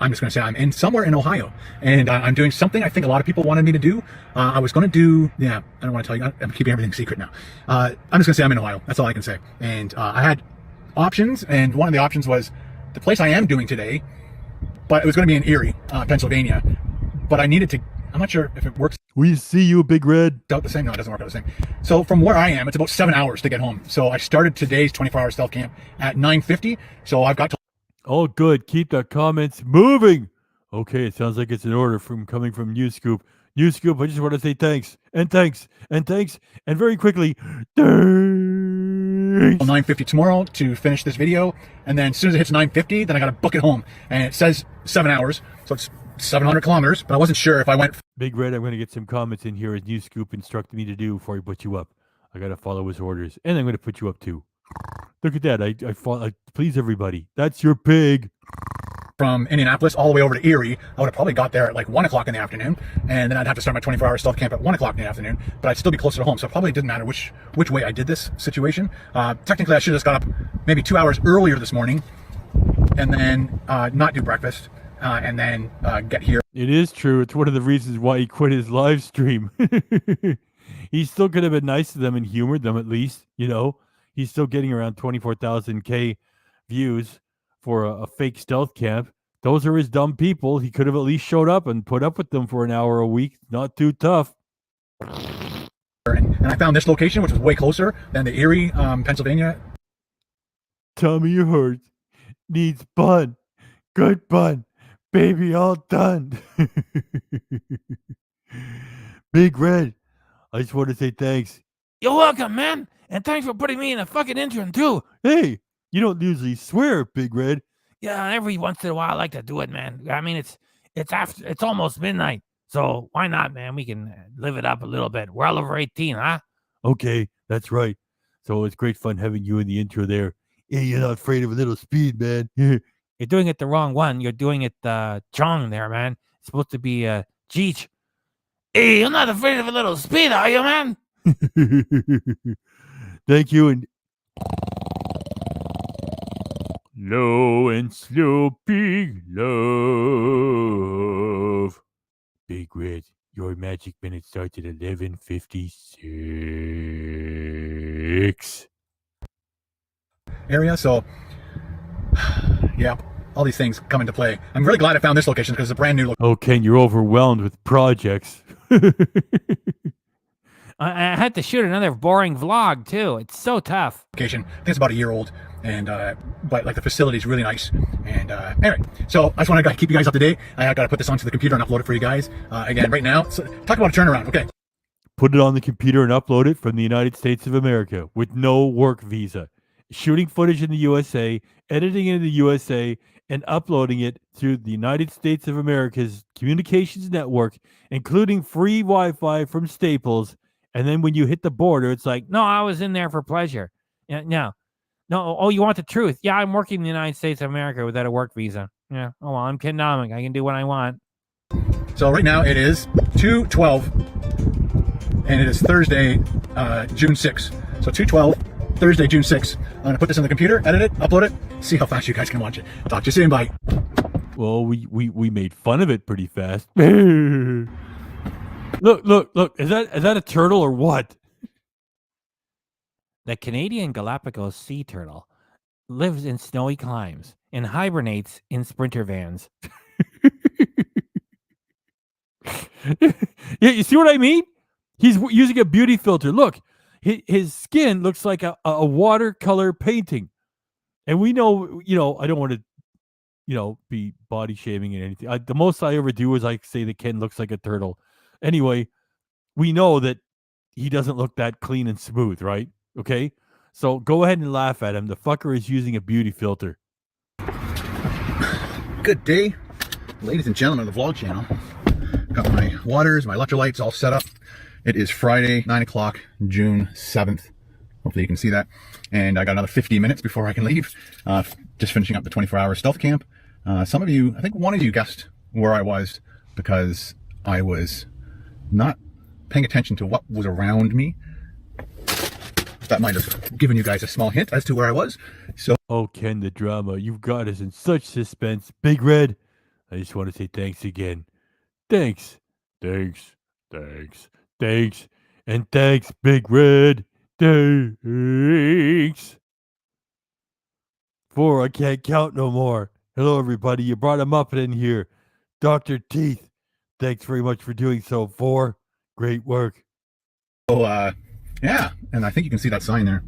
S7: I'm just going to say I'm in somewhere in Ohio, and I'm doing something I think a lot of people wanted me to do. I was going to do, I don't want to tell you. I'm keeping everything secret now. I'm just going to say I'm in Ohio. That's all I can say. And I had options, and one of the options was the place I am doing today, but it was going to be in Erie, Pennsylvania. But I needed to. I'm not sure if it works
S1: We see you, Big Red.
S7: out the same. No, it doesn't work out the same. So from where I am, it's about 7 hours to get home. So I started today's 24-hour stealth camp at 9:50. So I've got to.
S1: All good. Keep the comments moving. Okay, it sounds like it's an order coming from New Scoop. New Scoop, I just want to say thanks and thanks and thanks and very quickly, thanks.
S7: 9:50 tomorrow to finish this video, and then as soon as it hits 9:50, then I got to book it home. And it says 7 hours, so it's 700 kilometers. But I wasn't sure if I went.
S1: Big Red, I'm going to get some comments in here as New Scoop instructed me to do before I put you up. I got to follow his orders, and I'm going to put you up too. Look at that. I please everybody. That's your pig.
S7: From Indianapolis all the way over to Erie, I would have probably got there at like 1 o'clock in the afternoon, and then I'd have to start my 24-hour stealth camp at 1 o'clock in the afternoon, but I'd still be closer to home, so it probably didn't matter which way I did this situation. Technically, I should have just got up maybe 2 hours earlier this morning, and then not do breakfast, and then get here.
S1: It is true. It's one of the reasons why he quit his live stream. He still could have been nice to them and humored them at least, He's still getting around 24,000 views for a fake stealth camp. Those are his dumb people. He could have at least showed up and put up with them for an hour a week. Not too tough.
S7: And I found this location, which was way closer than the Erie, Pennsylvania.
S1: Tummy hurts. Needs bun. Good bun. Baby all done. Big Red, I just want to say thanks.
S8: You're welcome, man. And thanks for putting me in a fucking intro too.
S1: Hey, you don't usually swear, Big Red.
S8: Yeah, every once in a while I like to do it, man. I mean, it's almost midnight, so why not, man? We can live it up a little bit. We're all over 18, huh?
S1: Okay, that's right. So it's great fun having you in the intro there. Yeah, you're not afraid of a little speed, man.
S8: You're doing it the wrong one. You're doing it Chong there, man. It's supposed to be Jeech. Hey, you're not afraid of a little speed, are you, man?
S1: Thank you. And low and slow, big love. Big Red, your magic minute starts at 11:56.
S7: area. So, yeah, all these things come into play. I'm really glad I found this location because it's a brand new
S1: Oh, Ken, you're overwhelmed with projects.
S8: I had to shoot another boring vlog too. It's so tough.
S7: location. I think it's about a year old, and but like the facility is really nice. And anyway, so I just want to keep you guys up to date. I got to put this onto the computer and upload it for you guys. Again, right now, so talk about a turnaround. Okay.
S1: Put it on the computer and upload it from the United States of America with no work visa. Shooting footage in the USA, editing it in the USA, and uploading it through the United States of America's communications network, including free Wi-Fi from Staples. And then when you hit the border, it's like, no, I was in there for pleasure. Yeah, no. Oh, you want the truth? Yeah, I'm working in the United States of America without a work visa. Yeah. Oh, well, I'm Ken Domik. I can do what I want.
S7: So right now it is 2:12, and it is Thursday, June 6th. So 2:12, Thursday, June 6th. I'm gonna put this in the computer, edit it, upload it, see how fast you guys can watch it. I'll talk to you soon. Bye.
S1: Well, we made fun of it pretty fast. Look. Is that a turtle or what?
S8: The Canadian Galapagos sea turtle lives in snowy climes and hibernates in sprinter vans.
S1: Yeah, you see what I mean? He's using a beauty filter. Look, his skin looks like a watercolor painting. And we know, I don't want to, be body shaming and anything. The most I ever do is I say that Ken looks like a turtle. Anyway, we know that he doesn't look that clean and smooth, right? Okay? So go ahead and laugh at him. The fucker is using a beauty filter.
S7: Good day, ladies and gentlemen of the vlog channel. Got my waters, my electrolytes all set up. It is Friday, 9 o'clock, June 7th. Hopefully you can see that. And I got another 50 minutes before I can leave. Just finishing up the 24-hour stealth camp. Some of you, I think one of you guessed where I was because I was not paying attention to what was around me. That might have given you guys a small hint as to where I was. So,
S1: oh, Ken, the drama. You've got us in such suspense. Big Red, I just want to say thanks again. Thanks. And thanks, Big Red. Thanks. 4, I can't count no more. Hello, everybody. You brought him up in here. Dr. Teeth, thanks very much for doing so. 4, great work.
S7: yeah, and I think you can see that sign there.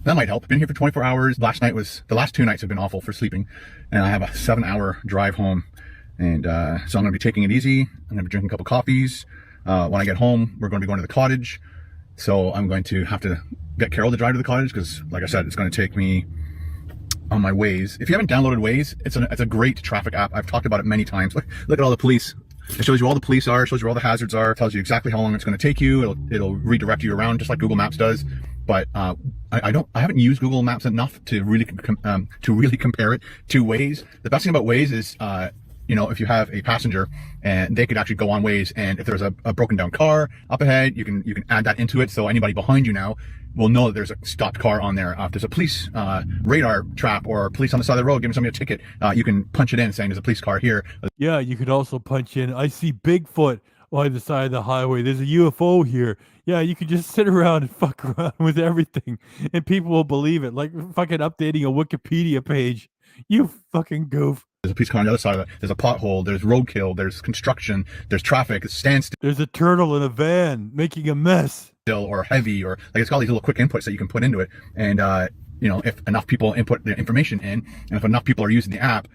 S7: That might help. Been here for 24 hours. The last 2 nights have been awful for sleeping, and I have a 7-hour drive home. And so I'm going to be taking it easy. I'm going to be drinking a couple coffees. When I get home, we're going to be going to the cottage. So I'm going to have to get Carol to drive to the cottage because, like I said, it's going to take me on my Waze. If you haven't downloaded Waze, it's a great traffic app. I've talked about it many times. Look at all the police. It shows you all the police are, shows you where all the hazards are, tells you exactly how long it's going to take you. It'll redirect you around just like Google Maps does. But I haven't used Google Maps enough to really compare it to Waze. The best thing about Waze is if you have a passenger and they could actually go on Waze, and if there's a broken down car up ahead, you can add that into it. So anybody behind you now will know that there's a stopped car on there. If there's a police radar trap or police on the side of the road giving somebody a ticket, you can punch it in saying there's a police car here.
S1: Yeah, you could also punch in, I see Bigfoot on the side of the highway. There's a UFO here. Yeah, you can just sit around and fuck around with everything, and people will believe it. Like fucking updating a Wikipedia page. You fucking goof.
S7: There's a police car on the other side of it. There's a pothole. There's roadkill. There's construction. There's traffic. It's standstill.
S1: There's a turtle in a van making a mess.
S7: Or heavy, or like it's got all these little quick inputs that you can put into it. And if enough people input their information in, and if enough people are using the app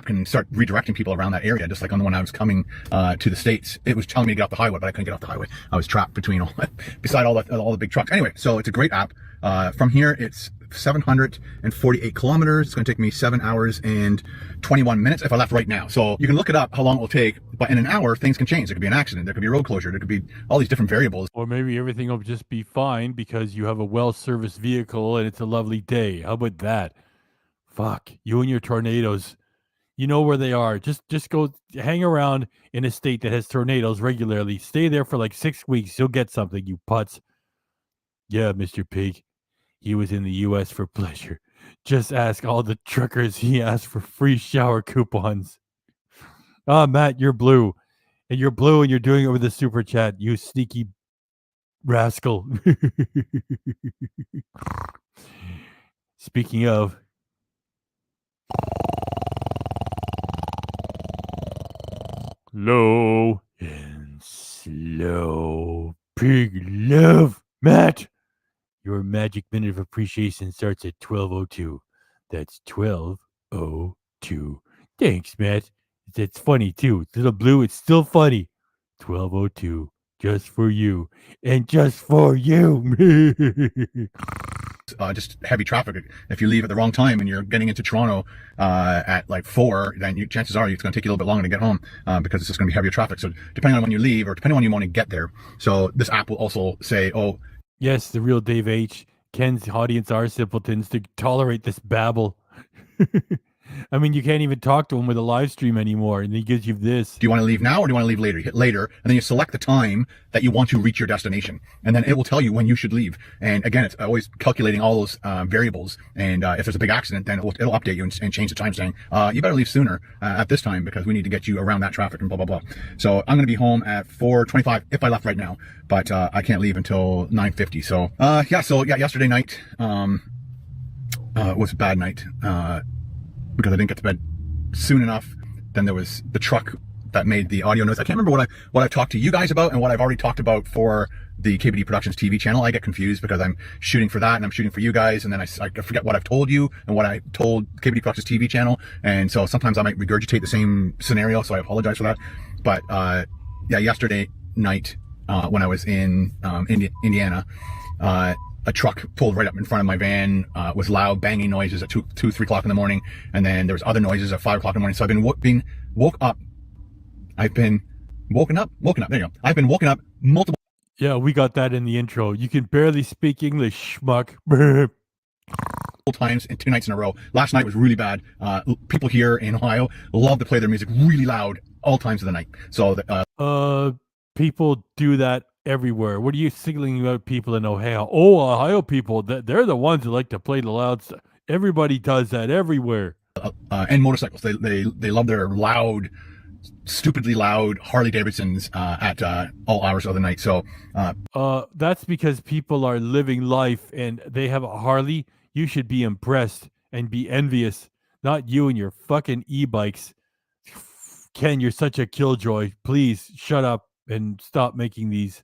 S7: can start redirecting people around that area. Just like on the one I was coming to the States, it was telling me to get off the highway, but I couldn't get off the highway. I was trapped between beside all the big trucks. Anyway, so it's a great app. From here, it's 748 kilometers. It's going to take me 7 hours and 21 minutes if I left right now. So you can look it up how long it will take, but in an hour, things can change. There could be an accident. There could be road closure. There could be all these different variables.
S1: Or maybe everything will just be fine because you have a well-serviced vehicle and it's a lovely day. How about that? Fuck, you and your tornadoes. You know where they are. Just go hang around in a state that has tornadoes regularly. Stay there for like 6 weeks. You'll get something, you putz. Yeah, Mr. Pig. He was in the U.S. for pleasure. Just ask all the truckers he asked for free shower coupons. Ah, Matt, you're blue. And you're blue and you're doing it over the super chat, you sneaky rascal. Speaking of, low and slow. Pig love. Matt, your magic minute of appreciation starts at 12:02. That's 12:02. Thanks, Matt. That's funny too. Little blue, it's still funny. 12:02. Just for you. And just for you.
S7: Just heavy traffic. If you leave at the wrong time and you're getting into Toronto at like 4, then chances are it's going to take you a little bit longer to get home because it's just going to be heavier traffic. So depending on when you leave or depending on when you want to get there. So this app will also say, oh,
S1: yes, the real Dave H. Ken's audience are simpletons to tolerate this babble. I mean, you can't even talk to him with a live stream anymore, and he gives you this.
S7: do you want to leave now or do you want to leave later? You hit later, and then you select the time that you want to reach your destination, and then it will tell you when you should leave. And again, it's always calculating all those variables. And if there's a big accident, then it'll update you and change the time, saying you better leave sooner at this time because we need to get you around that traffic and blah blah blah. So I'm going to be home at 4:25 if I left right now, but I can't leave until 9:50. So yesterday night was a bad night. Because I didn't get to bed soon enough. Then there was the truck that made the audio noise. I can't remember what I've talked to you guys about and what I've already talked about for the KBD Productions TV channel. I get confused because I'm shooting for that and I'm shooting for you guys, and then I forget what I've told you and what I told KBD Productions TV channel, and so sometimes I might regurgitate the same scenario, so I apologize for that. But yesterday night when I was in Indiana, a truck pulled right up in front of my van, was loud banging noises at 3 o'clock in the morning. And then there was other noises at 5 o'clock in the morning. So I've been woken up. There you go. I've been woken up multiple.
S1: Yeah, we got that in the intro. You can barely speak English, schmuck.
S7: Times and 2 nights in a row. Last night was really bad. People here in Ohio love to play their music really loud all times of the night. So,
S1: people do that everywhere. What are you singling out people in Ohio? Oh, Ohio people, they're the ones that like to play the loud stuff. Everybody does that everywhere.
S7: And motorcycles. They love their loud, stupidly loud Harley Davidsons at all hours of the night. So
S1: that's because people are living life and they have a Harley. You should be impressed and be envious, not you and your fucking e-bikes. Ken, you're such a killjoy. Please shut up and stop making these.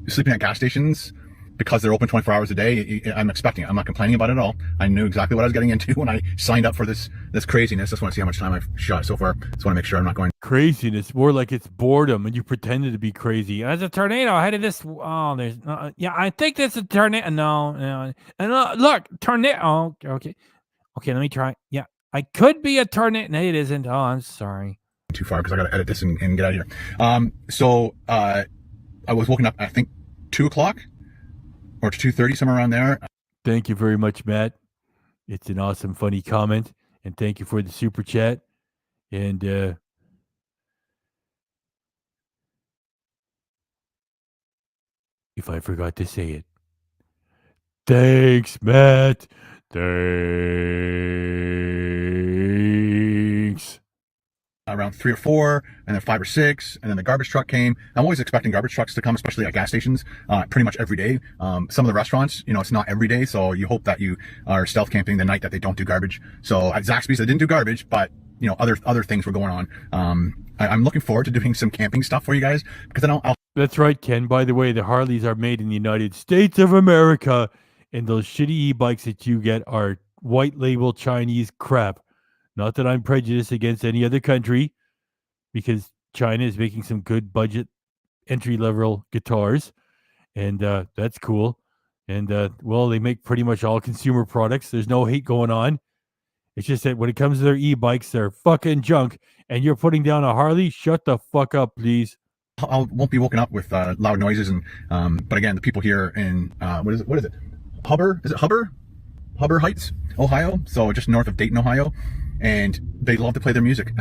S7: Sleeping at gas stations because they're open 24 hours a day. I'm expecting it. I'm not complaining about it at all. I knew exactly what I was getting into when I signed up for this craziness. Just want to see how much time I've shot so far. Just want to make sure I'm not going
S1: craziness. More like it's boredom and you pretended to be crazy. There's a tornado ahead of this. Oh, there's I think there's a tornado. No. And look, tornado. Oh, okay. Let me try. Yeah, I could be a tornado. No, it isn't. Oh, I'm sorry.
S7: Too far because I got to edit this and get out of here. So I was woken up, I think, 2 o'clock or 2:30, somewhere around there.
S1: Thank you very much, Matt. It's an awesome, funny comment. And thank you for the super chat. And if I forgot to say it, thanks, Matt. Thanks.
S7: Around 3 or 4, and then 5 or 6, and then the garbage truck came. I'm always expecting garbage trucks to come, especially at gas stations, pretty much every day. Some of the restaurants, it's not every day, so you hope that you are stealth camping the night that they don't do garbage. So at Zaxby's, they didn't do garbage, but other things were going on. I'm looking forward to doing some camping stuff for you guys because then I'll.
S1: That's right, Ken. By the way, the Harleys are made in the United States of America, and those shitty e-bikes that you get are white label Chinese crap. Not that I'm prejudiced against any other country, because China is making some good budget entry-level guitars, and that's cool. And well, they make pretty much all consumer products. There's no hate going on. It's just that when it comes to their e-bikes, they're fucking junk. And you're putting down a Harley? Shut the fuck up, please.
S7: I won't be woken up with loud noises, and but again, the people here in what is it? Hubbard? Is it Hubbard? Hubbard Heights, Ohio. So just north of Dayton, Ohio, and they love to play their music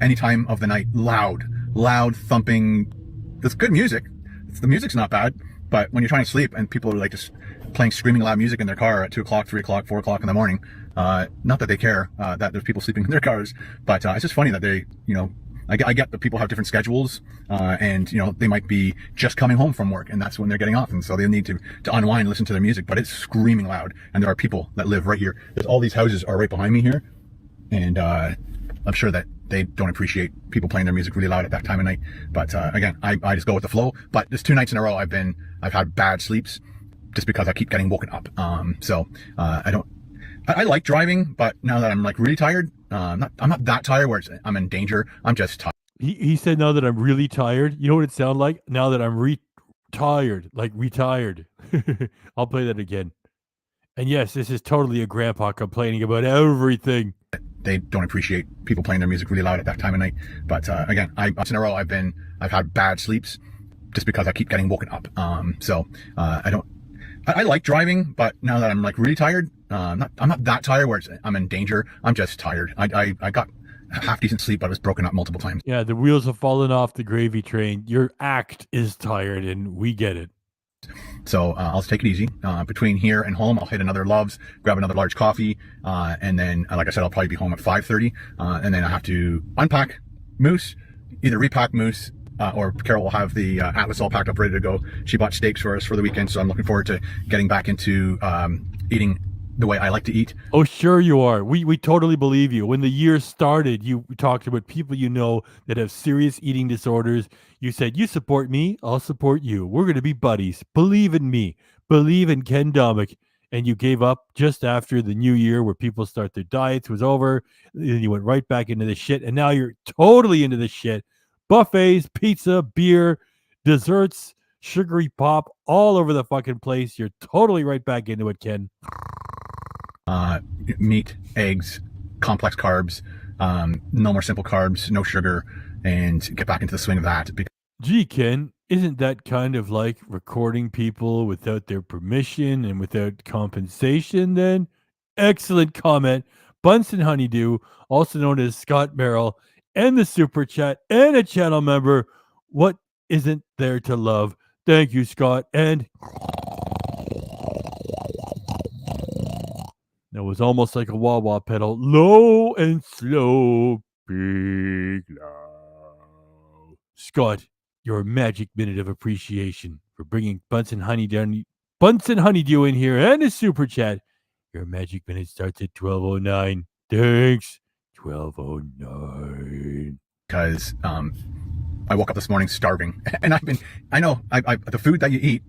S7: any time of the night. Loud thumping. That's good music. The music's not bad, but when you're trying to sleep and people are like just playing screaming loud music in their car at 2 o'clock, 3 o'clock, 4 o'clock in the morning, not that they care that there's people sleeping in their cars, but it's just funny that they, I get that people have different schedules, and they might be just coming home from work, and that's when they're getting off, and so they need to unwind and listen to their music. But it's screaming loud, and there are people that live right here. There's all these houses are right behind me here, and I'm sure that they don't appreciate people playing their music really loud at that time of night. But again, I just go with the flow. But there's 2 nights in a row I've had bad sleeps just because I keep getting woken up. I like driving, but now that I'm like really tired, I'm not that tired where I'm in danger. I'm just tired.
S1: He said, now that I'm really tired. You know what it sounded like? Now that I'm retired, like retired. I'll play that again. And yes, this is totally a grandpa complaining about everything.
S7: They don't appreciate people playing their music really loud at that time of night. But again, in a row I've had bad sleeps just because I keep getting woken up. I like driving, but now that I'm like really tired, I'm not that tired where I'm in danger. I'm just tired. I got half decent sleep, but I was broken up multiple times.
S1: Yeah, the wheels have fallen off the gravy train. Your act is tired, and we get it.
S7: So I'll take it easy. Between here and home, I'll hit another Love's, grab another large coffee, and then, like I said, I'll probably be home at 5:30, and then I have to unpack Moose, either repack Moose, or Carol will have the Atlas all packed up, ready to go. She bought steaks for us for the weekend, so I'm looking forward to getting back into eating the way I like to eat.
S1: Oh, sure you are. We totally believe you. When the year started, you talked about people that have serious eating disorders. You said, you support me, I'll support you. We're going to be buddies. Believe in me. Believe in Ken Domik. And you gave up just after the new year where people start their diets was over. Then you went right back into the shit. And now you're totally into the shit. Buffets, pizza, beer, desserts, sugary pop, all over the fucking place. You're totally right back into it, Ken.
S7: Meat, eggs, complex carbs, no more simple carbs, no sugar, and get back into the swing of that.
S1: Gee, Ken, isn't that kind of like recording people without their permission and without compensation then? Excellent comment. Bunsen Honeydew, also known as Scott Merrill, and the super chat and a channel member. What isn't there to love? Thank you, Scott. And that was almost like a wah-wah pedal. Low and slow, big low. Scott, your magic minute of appreciation for bringing Bunsen Honeydew in here and a super chat. Your magic minute starts at 12:09. Thanks. 12:09.
S7: Because I woke up this morning starving, and the food that you eat,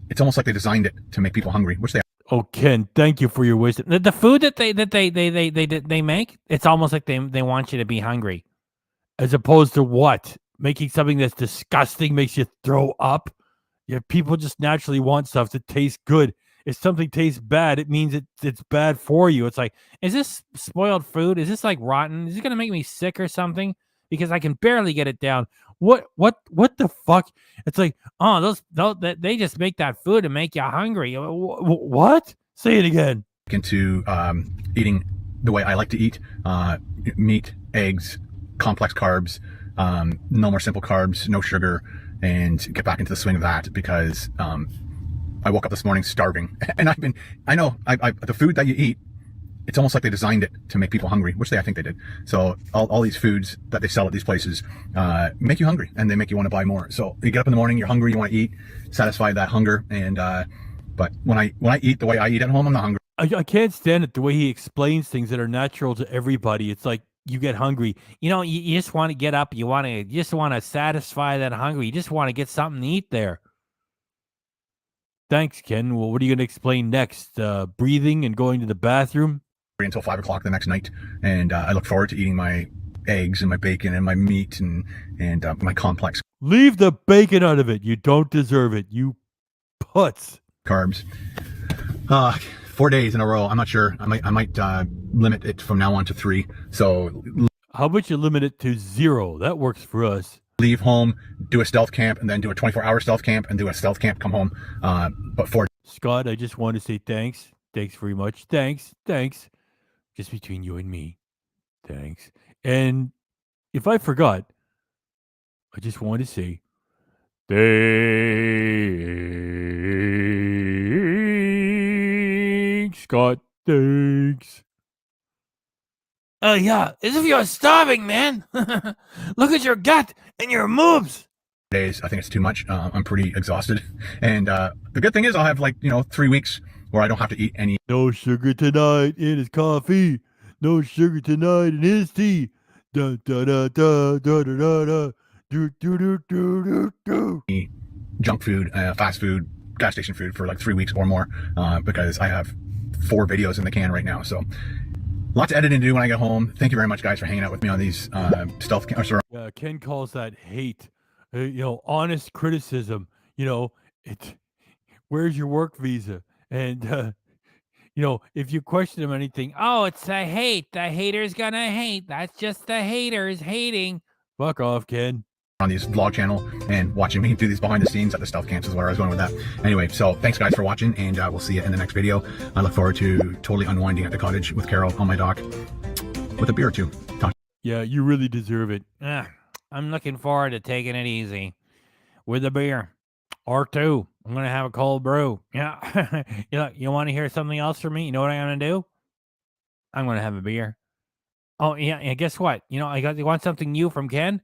S7: it's almost like they designed it to make people hungry, which they.
S1: Oh, Ken, thank you for your wisdom.
S8: The food that they make, it's almost like they want you to be hungry.
S1: As opposed to what? Making something that's disgusting makes you throw up? Yeah, people just naturally want stuff that tastes good. If something tastes bad, it means it's bad for you. It's like, is this spoiled food? Is this like rotten? Is it going to make me sick or something? Because I can barely get it down. What the fuck? It's like, they just make that food to make you hungry. What? Say it again.
S7: Into eating the way I like to eat, meat, eggs, complex carbs, no more simple carbs, no sugar, and get back into the swing of that because I woke up this morning starving, and the food that you eat, it's almost like they designed it to make people hungry, which I think they did. So all these foods that they sell at these places make you hungry, and they make you want to buy more. So you get up in the morning, you're hungry, you want to eat, satisfy that hunger, and but when I eat the way I eat at home, I'm not hungry.
S1: I can't stand it the way he explains things that are natural to everybody. It's like you get hungry. You just want to get up. You just want to satisfy that hunger. You just want to get something to eat there. Thanks, Ken. Well, what are you going to explain next? Breathing and going to the bathroom?
S7: Until 5 o'clock the next night, and I look forward to eating my eggs and my bacon and my meat and my complex.
S1: Leave the bacon out of it. You don't deserve it. You putz.
S7: carbs. 4 days in a row. I'm not sure. I might limit it from now on to 3. So
S1: How about you limit it to 0? That works for us.
S7: leave home, do a stealth camp, and then do a 24-hour stealth camp, and do a stealth camp, come home. But 4
S1: Scott, I just want to say thanks. Thanks very much. Thanks. Just between you and me. Thanks. And if I forgot, I just want to say thanks, Scott. Thanks.
S8: Yeah, as if you're starving, man. Look at your gut and your moves.
S7: days. I think it's too much. I'm pretty exhausted. And the good thing is I'll have 3 weeks where I don't have to eat any.
S1: No sugar tonight in his coffee. No sugar tonight in his tea. Da da da da da da da da. Do do do do do do.
S7: Junk food, fast food, gas station food for 3 weeks or more, because I have 4 videos in the can right now. So lots of editing to do when I get home. Thank you very much, guys, for hanging out with me on these stealth camps.
S1: Ken calls that hate. Honest criticism. Where's your work visa? And if you question him anything,
S8: Oh, it's the hate. The hater's gonna hate. That's just the haters hating.
S1: fuck off, Ken.
S7: On these vlog channel and watching me do these behind the scenes at the stealth camps is where I was going with that. Anyway, so thanks guys for watching, and we'll see you in the next video. I look forward to totally unwinding at the cottage with Carol on my dock with a beer or 2.
S1: Yeah, you really deserve it.
S8: I'm looking forward to taking it easy with a beer or 2. I'm gonna have a cold brew. Yeah. You want to hear something else from me? You know what I'm gonna do? I'm gonna have a beer. Oh yeah, and guess what? You want something new from Ken?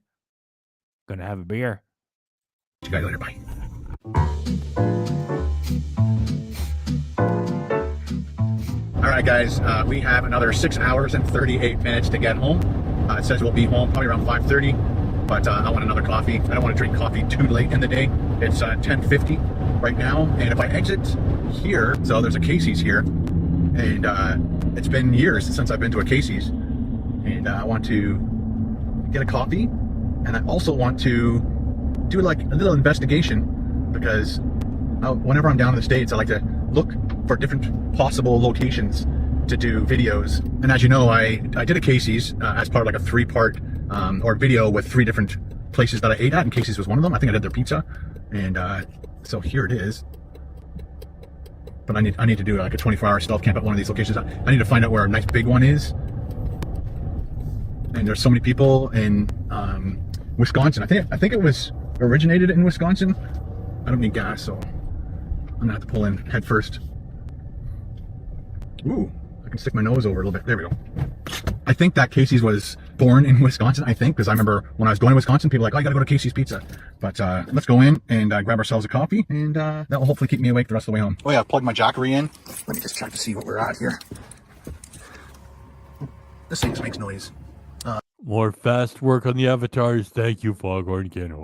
S8: Gonna have a beer.
S7: See you guys later. Bye. All right, guys, we have another 6 hours and 38 minutes to get home. It says we'll be home probably around 5:30, but I want another coffee. I don't want to drink coffee too late in the day. It's 10:50 right now, and if I exit here, so there's a Casey's here, and it's been years since I've been to a Casey's, and I want to get a coffee, and I also want to do a little investigation, because whenever I'm down in the States, I like to look for different possible locations to do videos. And as you know, I did a Casey's as part of a 3-part or video with 3 different places that I ate at, and Casey's was one of them. I think I did their pizza, and so here it is. But I need to do a 24-hour stealth camp at one of these locations. I need to find out where a nice big one is. And there's so many people in Wisconsin. I think it was originated in Wisconsin. I don't need gas, so I'm gonna have to pull in head first. Ooh, I can stick my nose over a little bit. There we go. I think that Casey's was born in Wisconsin, because I remember when I was going to Wisconsin, people were like, oh, you gotta go to Casey's Pizza. But let's go in and grab ourselves a coffee, and that will hopefully keep me awake the rest of the way home. Oh yeah, I've plugged my Jackery in. Let me just check to see what we're at here. This thing just makes noise.
S1: More fast work on the avatars. Thank you, Foghorn Ken.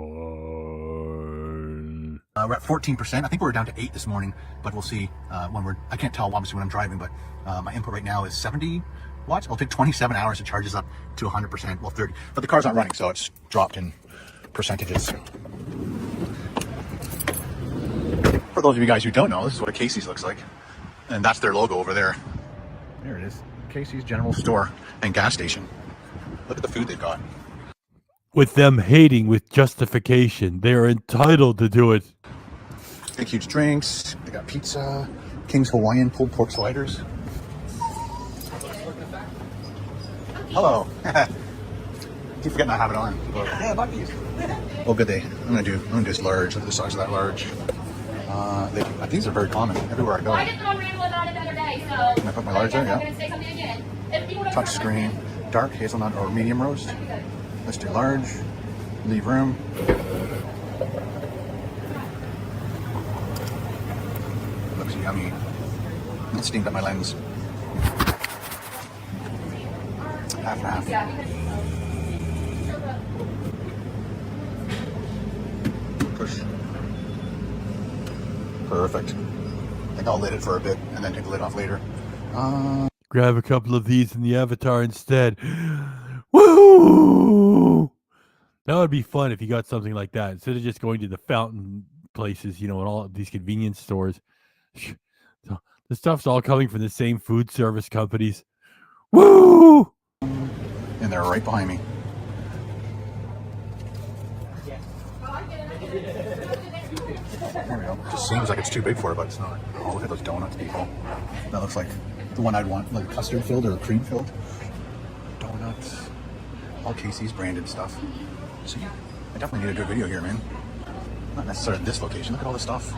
S7: We're at 14%. I think we were down to 8 this morning, but we'll see when I can't tell obviously when I'm driving, but my input right now is 70 watts. It'll take 27 hours to charge this up to 100%. Well, 30, but the car's not running, so it's dropped in percentages. For those of you guys who don't know, this is what a Casey's looks like, and that's their logo over there. There it is, Casey's General Store and Gas Station. Look at the food they've got.
S1: With them hating with justification, they are entitled to do it.
S7: Big huge drinks. They got pizza, King's Hawaiian pulled pork sliders. Hello. Keep forgetting I have it on. Yeah, buddies. Oh, good day. I'm gonna do this large. Look at the size of that large. These are very common everywhere I go.
S9: I just don't ramble about it the other day, so.
S7: Can I put my large there?
S9: I'm
S7: Yeah.
S9: gonna say something again. If you wanna
S7: Touch screen, dark hazelnut or medium roast. Let's do large. Leave room. Looks yummy. It steamed up my lens. Half and half. Push. Perfect. I think I'll lid it for a bit and then take the lid off later.
S1: Grab a couple of these in the avatar instead. Woo! That would be fun if you got something like that instead of just going to the fountain places, and all of these convenience stores. The stuff's all coming from the same food service companies. Woo!
S3: And they're right behind me. There we go. Just seems like it's too big for it, but it's not. Oh, look at those donuts, people. That looks like the one I'd want, like custard filled or cream filled. Donuts. All Casey's branded stuff. See, I definitely need a good video here, man. Not necessarily at this location. Look at all the stuff.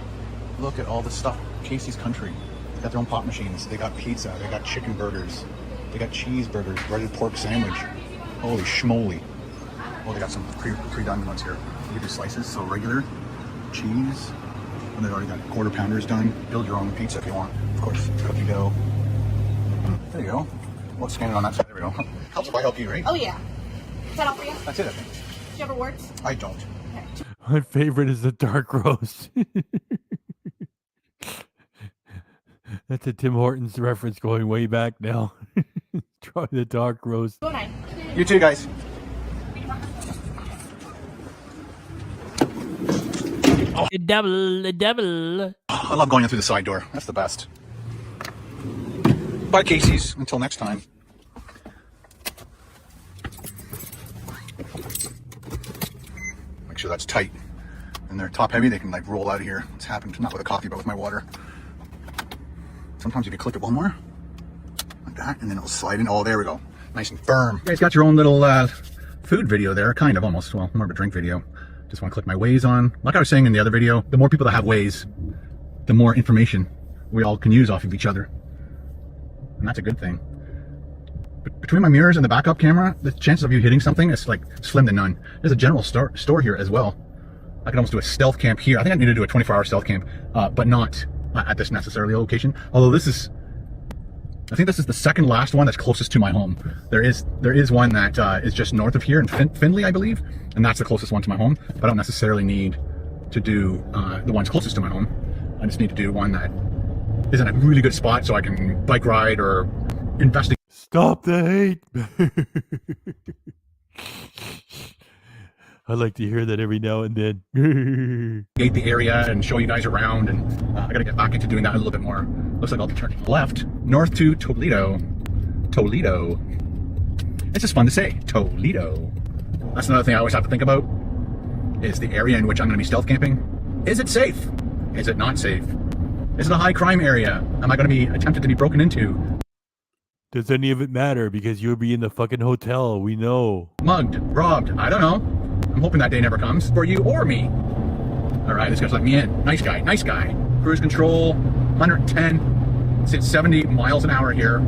S3: Look at all the stuff. Casey's Country. They got their own pop machines. They got pizza. They got chicken burgers. They got cheeseburgers. Breaded pork sandwich. Holy schmoly. Oh, they got some pre-done ones here. You do slices, so regular, cheese, and they've already got quarter pounders done. Build your own pizza if you want. Of course, cookie dough. There you go. We'll scan it on that side. There we go. Helps if I help you, right?
S9: Oh yeah. Is that all for you?
S3: That's it, I think.
S9: Do you have words?
S3: I don't.
S1: My favorite is the dark roast. That's a Tim Hortons reference going way back now. Try the dark roast.
S9: Good night.
S3: You too, guys.
S8: The devil.
S3: I love going in through the side door. That's the best. Bye, Casey's. Until next time. Make sure that's tight. And they're top heavy, they can like roll out of here. It's happened not with a coffee, but with my water. Sometimes you can click it one more. Like that, and then it'll slide in. Oh, there we go. Nice and firm. You guys got your own little food video there, kind of almost. Well, more of a drink video. Just want to click my Waze on. Like I was saying in the other video, the more people that have Waze, the more information we all can use off of each other. And that's a good thing. But between my mirrors and the backup camera, the chances of you hitting something is like slim to none. There's a general store here as well. I could almost do a stealth camp here. I think I need to do a 24-hour stealth camp, but not at this necessarily location. Although I think this is the second last one that's closest to my home. There is one that is just north of here in Findlay, I believe, and that's the closest one to my home. But I don't necessarily need to do the ones closest to my home. I just need to do one that is in a really good spot so I can bike ride or investigate.
S1: Stop the hate. I like to hear that every now and then.
S3: The area and show you guys around, and I gotta get back into doing that a little bit more. Looks like I'll be turning left north to Toledo. It's just fun to say, Toledo. That's another thing I always have to think about, is the area in which I'm gonna be stealth camping. Is it safe? Is it not safe? Is it a high crime area? Am I gonna be attempted to be broken into?
S1: Does any of it matter? Because you'll be in the fucking hotel, we know.
S3: Mugged, robbed, I don't know. I'm hoping that day never comes for you or me. All right, this guy's let me in. Nice guy, nice guy. Cruise control, 110. It's 70 miles an hour here,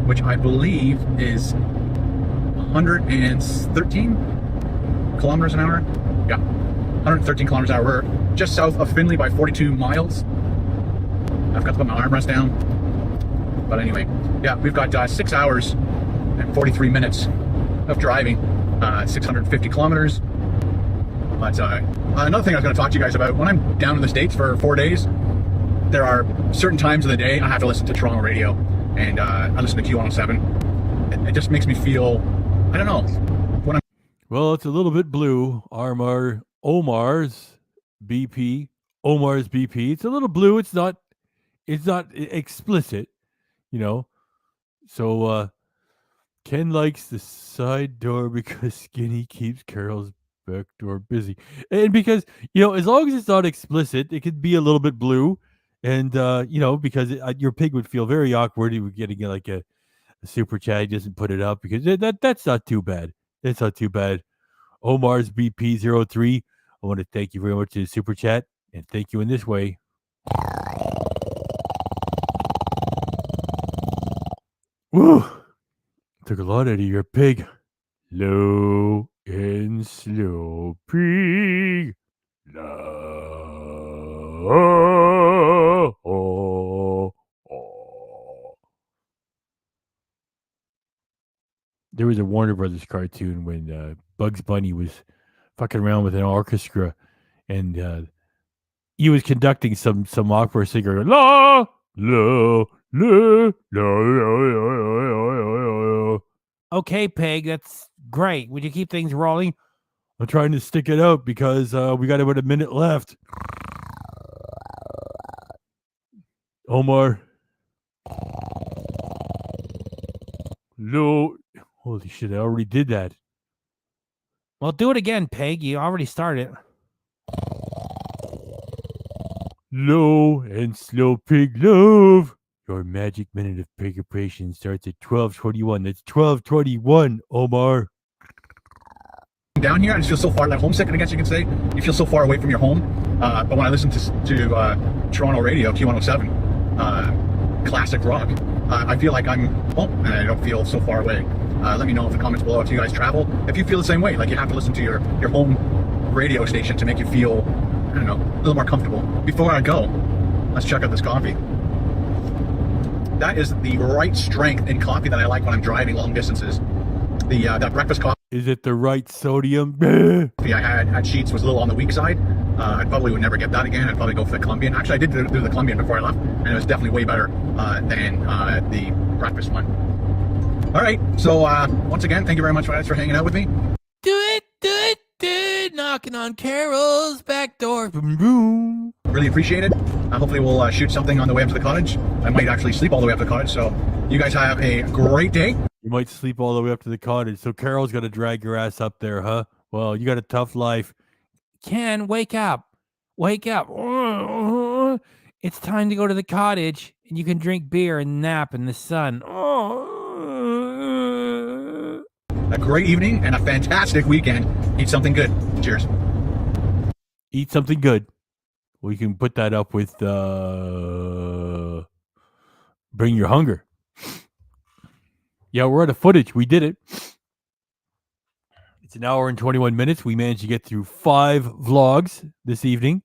S3: which I believe is 113 kilometers an hour. Yeah, 113 kilometers an hour. We're just south of Findlay by 42 miles. I've got to put my armrest down. But anyway, yeah, we've got 6 hours and 43 minutes of driving, 650 kilometers. But another thing I was going to talk to you guys about, when I'm down in the States for 4 days, there are certain times of the day I have to listen to Toronto radio, and I listen to Q107. It just makes me feel, I don't know.
S1: Well, it's a little bit blue. Omar's BP. It's a little blue. It's not explicit, you know. So Ken likes the side door because Skinny keeps Carol's back door busy. And because, you know, as long as it's not explicit, it could be a little bit blue. And, you know, because your pig would feel very awkward. He would getting like a super chat. He doesn't put it up because that's not too bad. It's not too bad. Omar's BP03. I want to thank you very much for the super chat and thank you in this way. Woo! Took a lot out of your pig. Low and slow pig. There was a Warner Brothers cartoon when Bugs Bunny was fucking around with an orchestra, and he was conducting some opera singer. La la la la la.
S8: Okay, Peg, that's great. Would you keep things rolling?
S1: I'm trying to stick it out because we got about a minute left. Omar. No. Holy shit, I already did that.
S8: Well, do it again, Peg. You already started.
S1: Low and slow pig love. Your magic minute of pig operation starts at 12:21. That's 12:21, Omar.
S7: Down here, I just feel so far, like homesick, I guess you can say. You feel so far away from your home. But when I listen to Toronto radio, Q107, classic rock, I feel like I'm home, and I don't feel so far away. Let me know in the comments below if you guys travel, if you feel the same way, like you have to listen to your home radio station to make you feel, I don't know, a little more comfortable. Before I go, let's check out this coffee. That is the right strength in coffee that I like when I'm driving long distances. That breakfast coffee.
S1: Is it the right sodium?
S7: I had at Sheets was a little on the weak side. I probably would never get that again. I'd probably go for the Colombian. Actually, I did do the Colombian before I left, and it was definitely way better than the breakfast one. All right, so once again, thank you very much guys for hanging out with me.
S8: Do it, knocking on Carol's back door.
S7: Really appreciate it. Hopefully we'll shoot something on the way up to the cottage. I might actually sleep all the way up to the cottage, so you guys have a great day.
S1: You might sleep all the way up to the cottage, so Carol's got to drag your ass up there, huh? Well, you got a tough life.
S8: Ken, wake up. Wake up. It's time to go to the cottage, and you can drink beer and nap in the sun.
S7: A great evening and a fantastic weekend. Eat something good. Cheers.
S1: Eat something good. We can put that up with Bring Your Hunger. Yeah, we're out of footage. We did it. It's an hour and 21 minutes. We managed to get through 5 vlogs this evening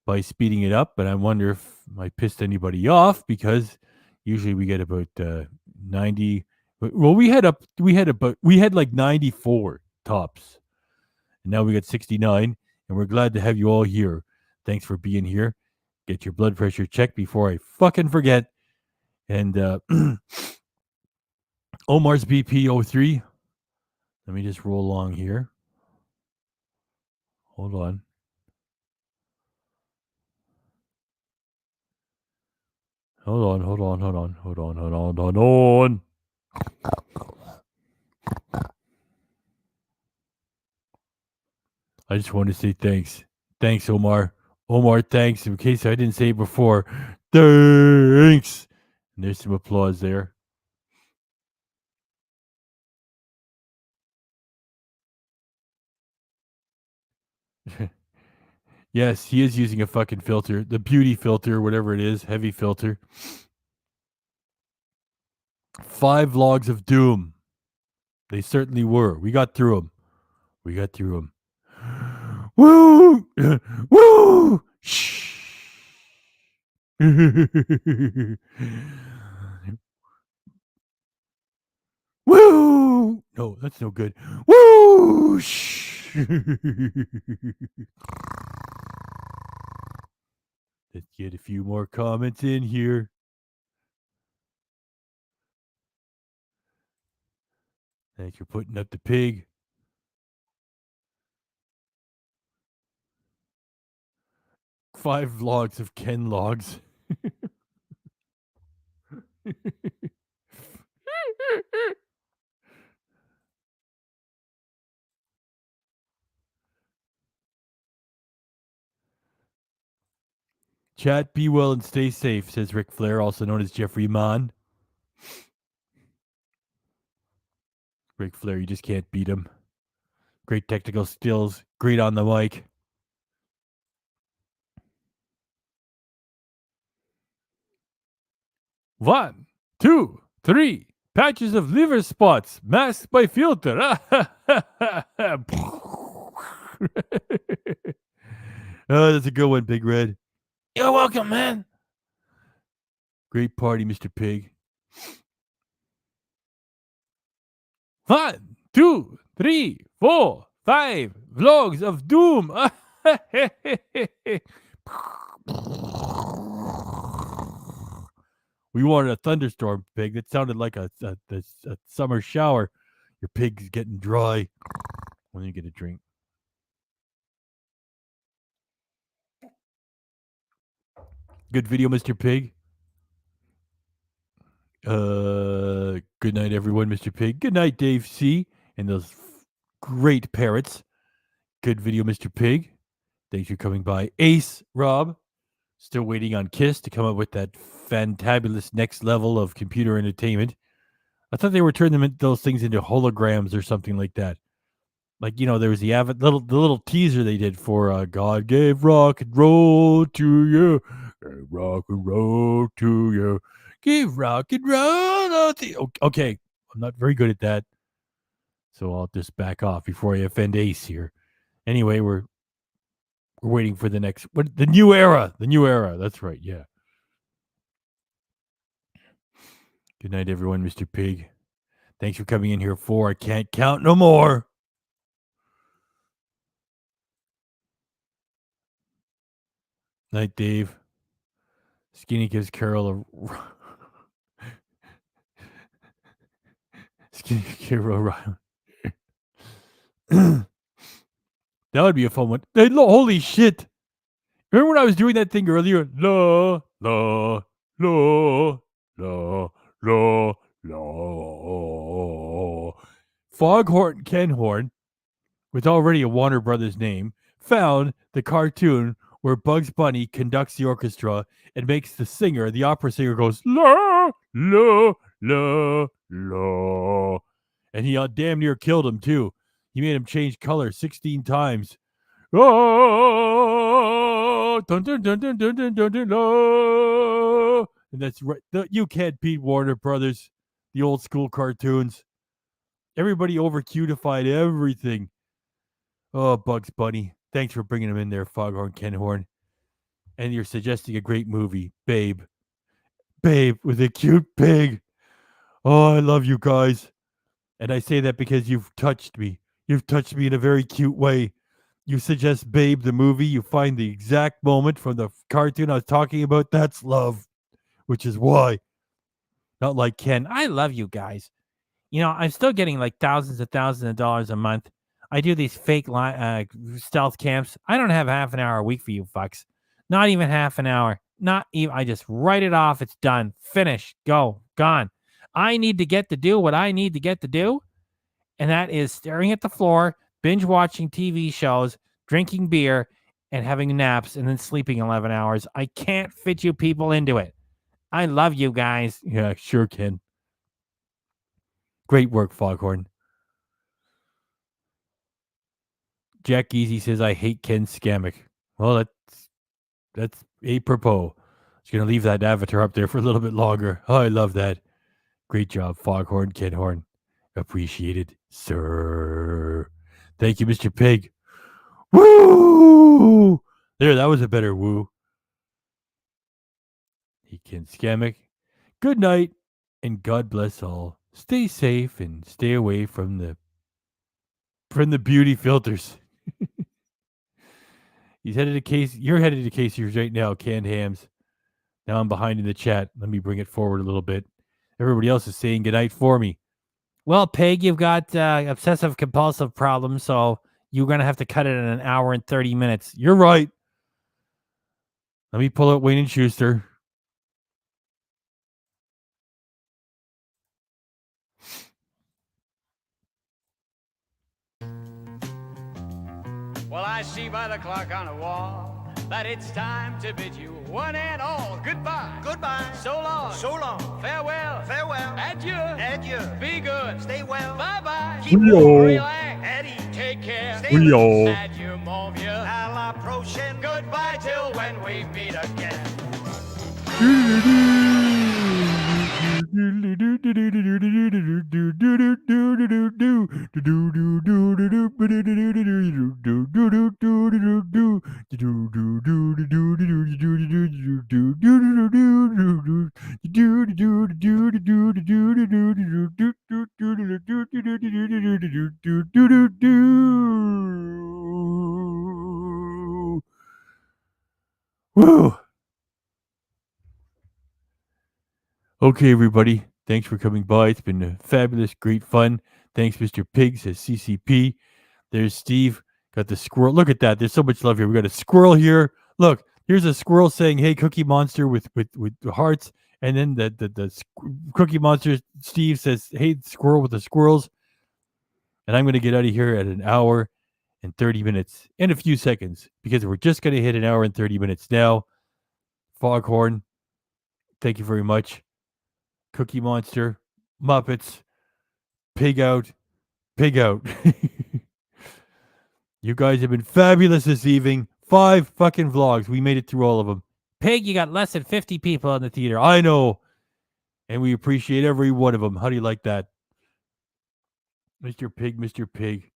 S1: by speeding it up. But I wonder if I pissed anybody off, because usually we get about 90. Well, we had like 94 tops. And now we got 69. And we're glad to have you all here. Thanks for being here. Get your blood pressure checked before I fucking forget. And Omar's BP 03. Let me just roll along here. Hold on. Hold on. I just want to say thanks. Thanks, Omar. Omar, thanks. In case I didn't say it before, thanks. And there's some applause there. Yes, he is using a fucking filter. The beauty filter, whatever it is, heavy filter. 5 vlogs of doom. They certainly were. We got through them. Woo! Woo! Shh. Woo! No, that's no good. Woo! Shh. Let's get a few more comments in here. Thanks for putting up the pig. Five vlogs of Ken logs. Chat, be well and stay safe, says Ric Flair, also known as Jeffrey Mon. Ric Flair, you just can't beat him. Great technical skills, great on the mic. One, 2, 3 patches of liver spots masked by filter. Oh, that's a good one, Big Red.
S8: You're welcome, man.
S1: Great party, Mr. Pig. 1, 2, 3, 4, 5 vlogs of doom. We wanted a thunderstorm, Pig. That sounded like a summer shower. Your pig's getting dry. When you get a drink. Good video, Mr. Pig. Good night, everyone, Mr. Pig. Good night, Dave C. And those great parrots. Good video, Mr. Pig. Thanks for coming by. Ace, Rob. Still waiting on Kiss to come up with that fantabulous next level of computer entertainment. I thought they were turning those things into holograms or something like that. Like, there was the little teaser they did for God gave rock and roll to you. Gave rock and roll to you. Give rock and roll to you. Okay, I'm not very good at that. So I'll just back off before I offend Ace here. Anyway, we're waiting for the next the new era. The new era. That's right, yeah. Good night, everyone, Mr. Pig. Thanks for coming in here for I can't count no more. Night, Dave. Skinny gives Carol a Skinny gives Carol a That would be a fun one. Hey, holy shit. Remember when I was doing that thing earlier? La, la, la, la, la, la. Foghorn Kenhorn, with already a Warner Brothers name, found the cartoon where Bugs Bunny conducts the orchestra and makes the opera singer goes, la, la, la, la. And he damn near killed him, too. He made him change color 16 times. Oh, dun, dun, dun, dun, dun, dun, dun, dun, oh. And that's right. You can't beat Warner Brothers, the old school cartoons. Everybody over cutified everything. Oh, Bugs Bunny. Thanks for bringing him in there, Foghorn Kenhorn. And you're suggesting a great movie, Babe. Babe with a cute pig. Oh, I love you guys. And I say that because you've touched me. You've touched me in a very cute way. You suggest Babe, the movie. You find the exact moment from the cartoon I was talking about. That's love, which is why. Not like Ken. I love you guys. I'm still getting like thousands of dollars a month. I do these fake stealth camps. I don't have half an hour a week for you fucks. Not even half an hour. Not even. I just write it off. It's done. Finish. Go. Gone. I need to get to do what I need to get to do. And that is staring at the floor, binge watching TV shows, drinking beer, and having naps, and then sleeping 11 hours. I can't fit you people into it. I love you guys. Yeah, sure can. Great work, Foghorn. Jack Easy says, I hate Ken Skammick. Well, that's apropos. I was going to leave that avatar up there for a little bit longer. Oh, I love that. Great job, Foghorn Kenhorn. Appreciated, sir. Thank you, Mr. Pig. Woo! There, that was a better woo. He can Skammick. Good night, and God bless all. Stay safe and stay away from the beauty filters. You're headed to Casey's right now, Canned Hams. Now I'm behind in the chat. Let me bring it forward a little bit. Everybody else is saying goodnight for me. Well, Peg, you've got obsessive compulsive problems, so you're going to have to cut it in an hour and 30 minutes. You're right. Let me pull out Wayne and Schuster.
S5: Well, I see by the clock on the wall that it's time to bid you one and all goodbye.
S4: Goodbye.
S5: So long.
S4: So long.
S5: Farewell.
S4: Farewell.
S5: Adieu.
S4: Adieu.
S5: Be good.
S4: Stay well.
S5: Bye-bye.
S4: Keep
S1: We
S4: warm.
S1: all.
S5: Relax.
S4: Eddie.
S5: Take care.
S4: Stay
S1: We
S4: loose.
S1: all.
S5: Adieu, mon vieux.
S4: À la prochaine.
S5: Goodbye till when we meet again.
S1: Woo! Okay, everybody. Thanks for coming by. It's been a fabulous, great fun. Thanks, Mr. Pig, says CCP. There's Steve. Got the squirrel. Look at that. There's so much love here. We got a squirrel here. Look, here's a squirrel saying, hey, Cookie Monster with hearts. And then Cookie Monster Steve says, "Hey, squirrel with the squirrels," and I'm going to get out of here at 1 hour and 30 minutes in a few seconds because we're just going to hit 1 hour and 30 minutes now. Foghorn, thank you very much. Cookie Monster, Muppets, Pig Out. You guys have been fabulous this evening. 5 fucking vlogs. We made it through all of them.
S8: Pig, you got less than 50 people in the theater.
S1: I know. And we appreciate every one of them. How do you like that? Mr. Pig.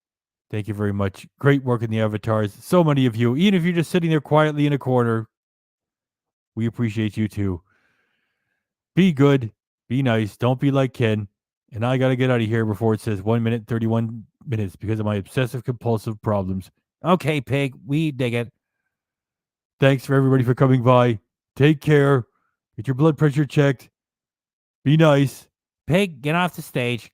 S1: Thank you very much. Great work in the avatars. So many of you. Even if you're just sitting there quietly in a corner, we appreciate you too. Be good. Be nice. Don't be like Ken. And I got to get out of here before it says 1 minute, 31 minutes because of my obsessive compulsive problems.
S8: Okay, Pig, we dig it.
S1: Thanks for everybody for coming by. Take care. Get your blood pressure checked. Be nice.
S8: Pig, get off the stage.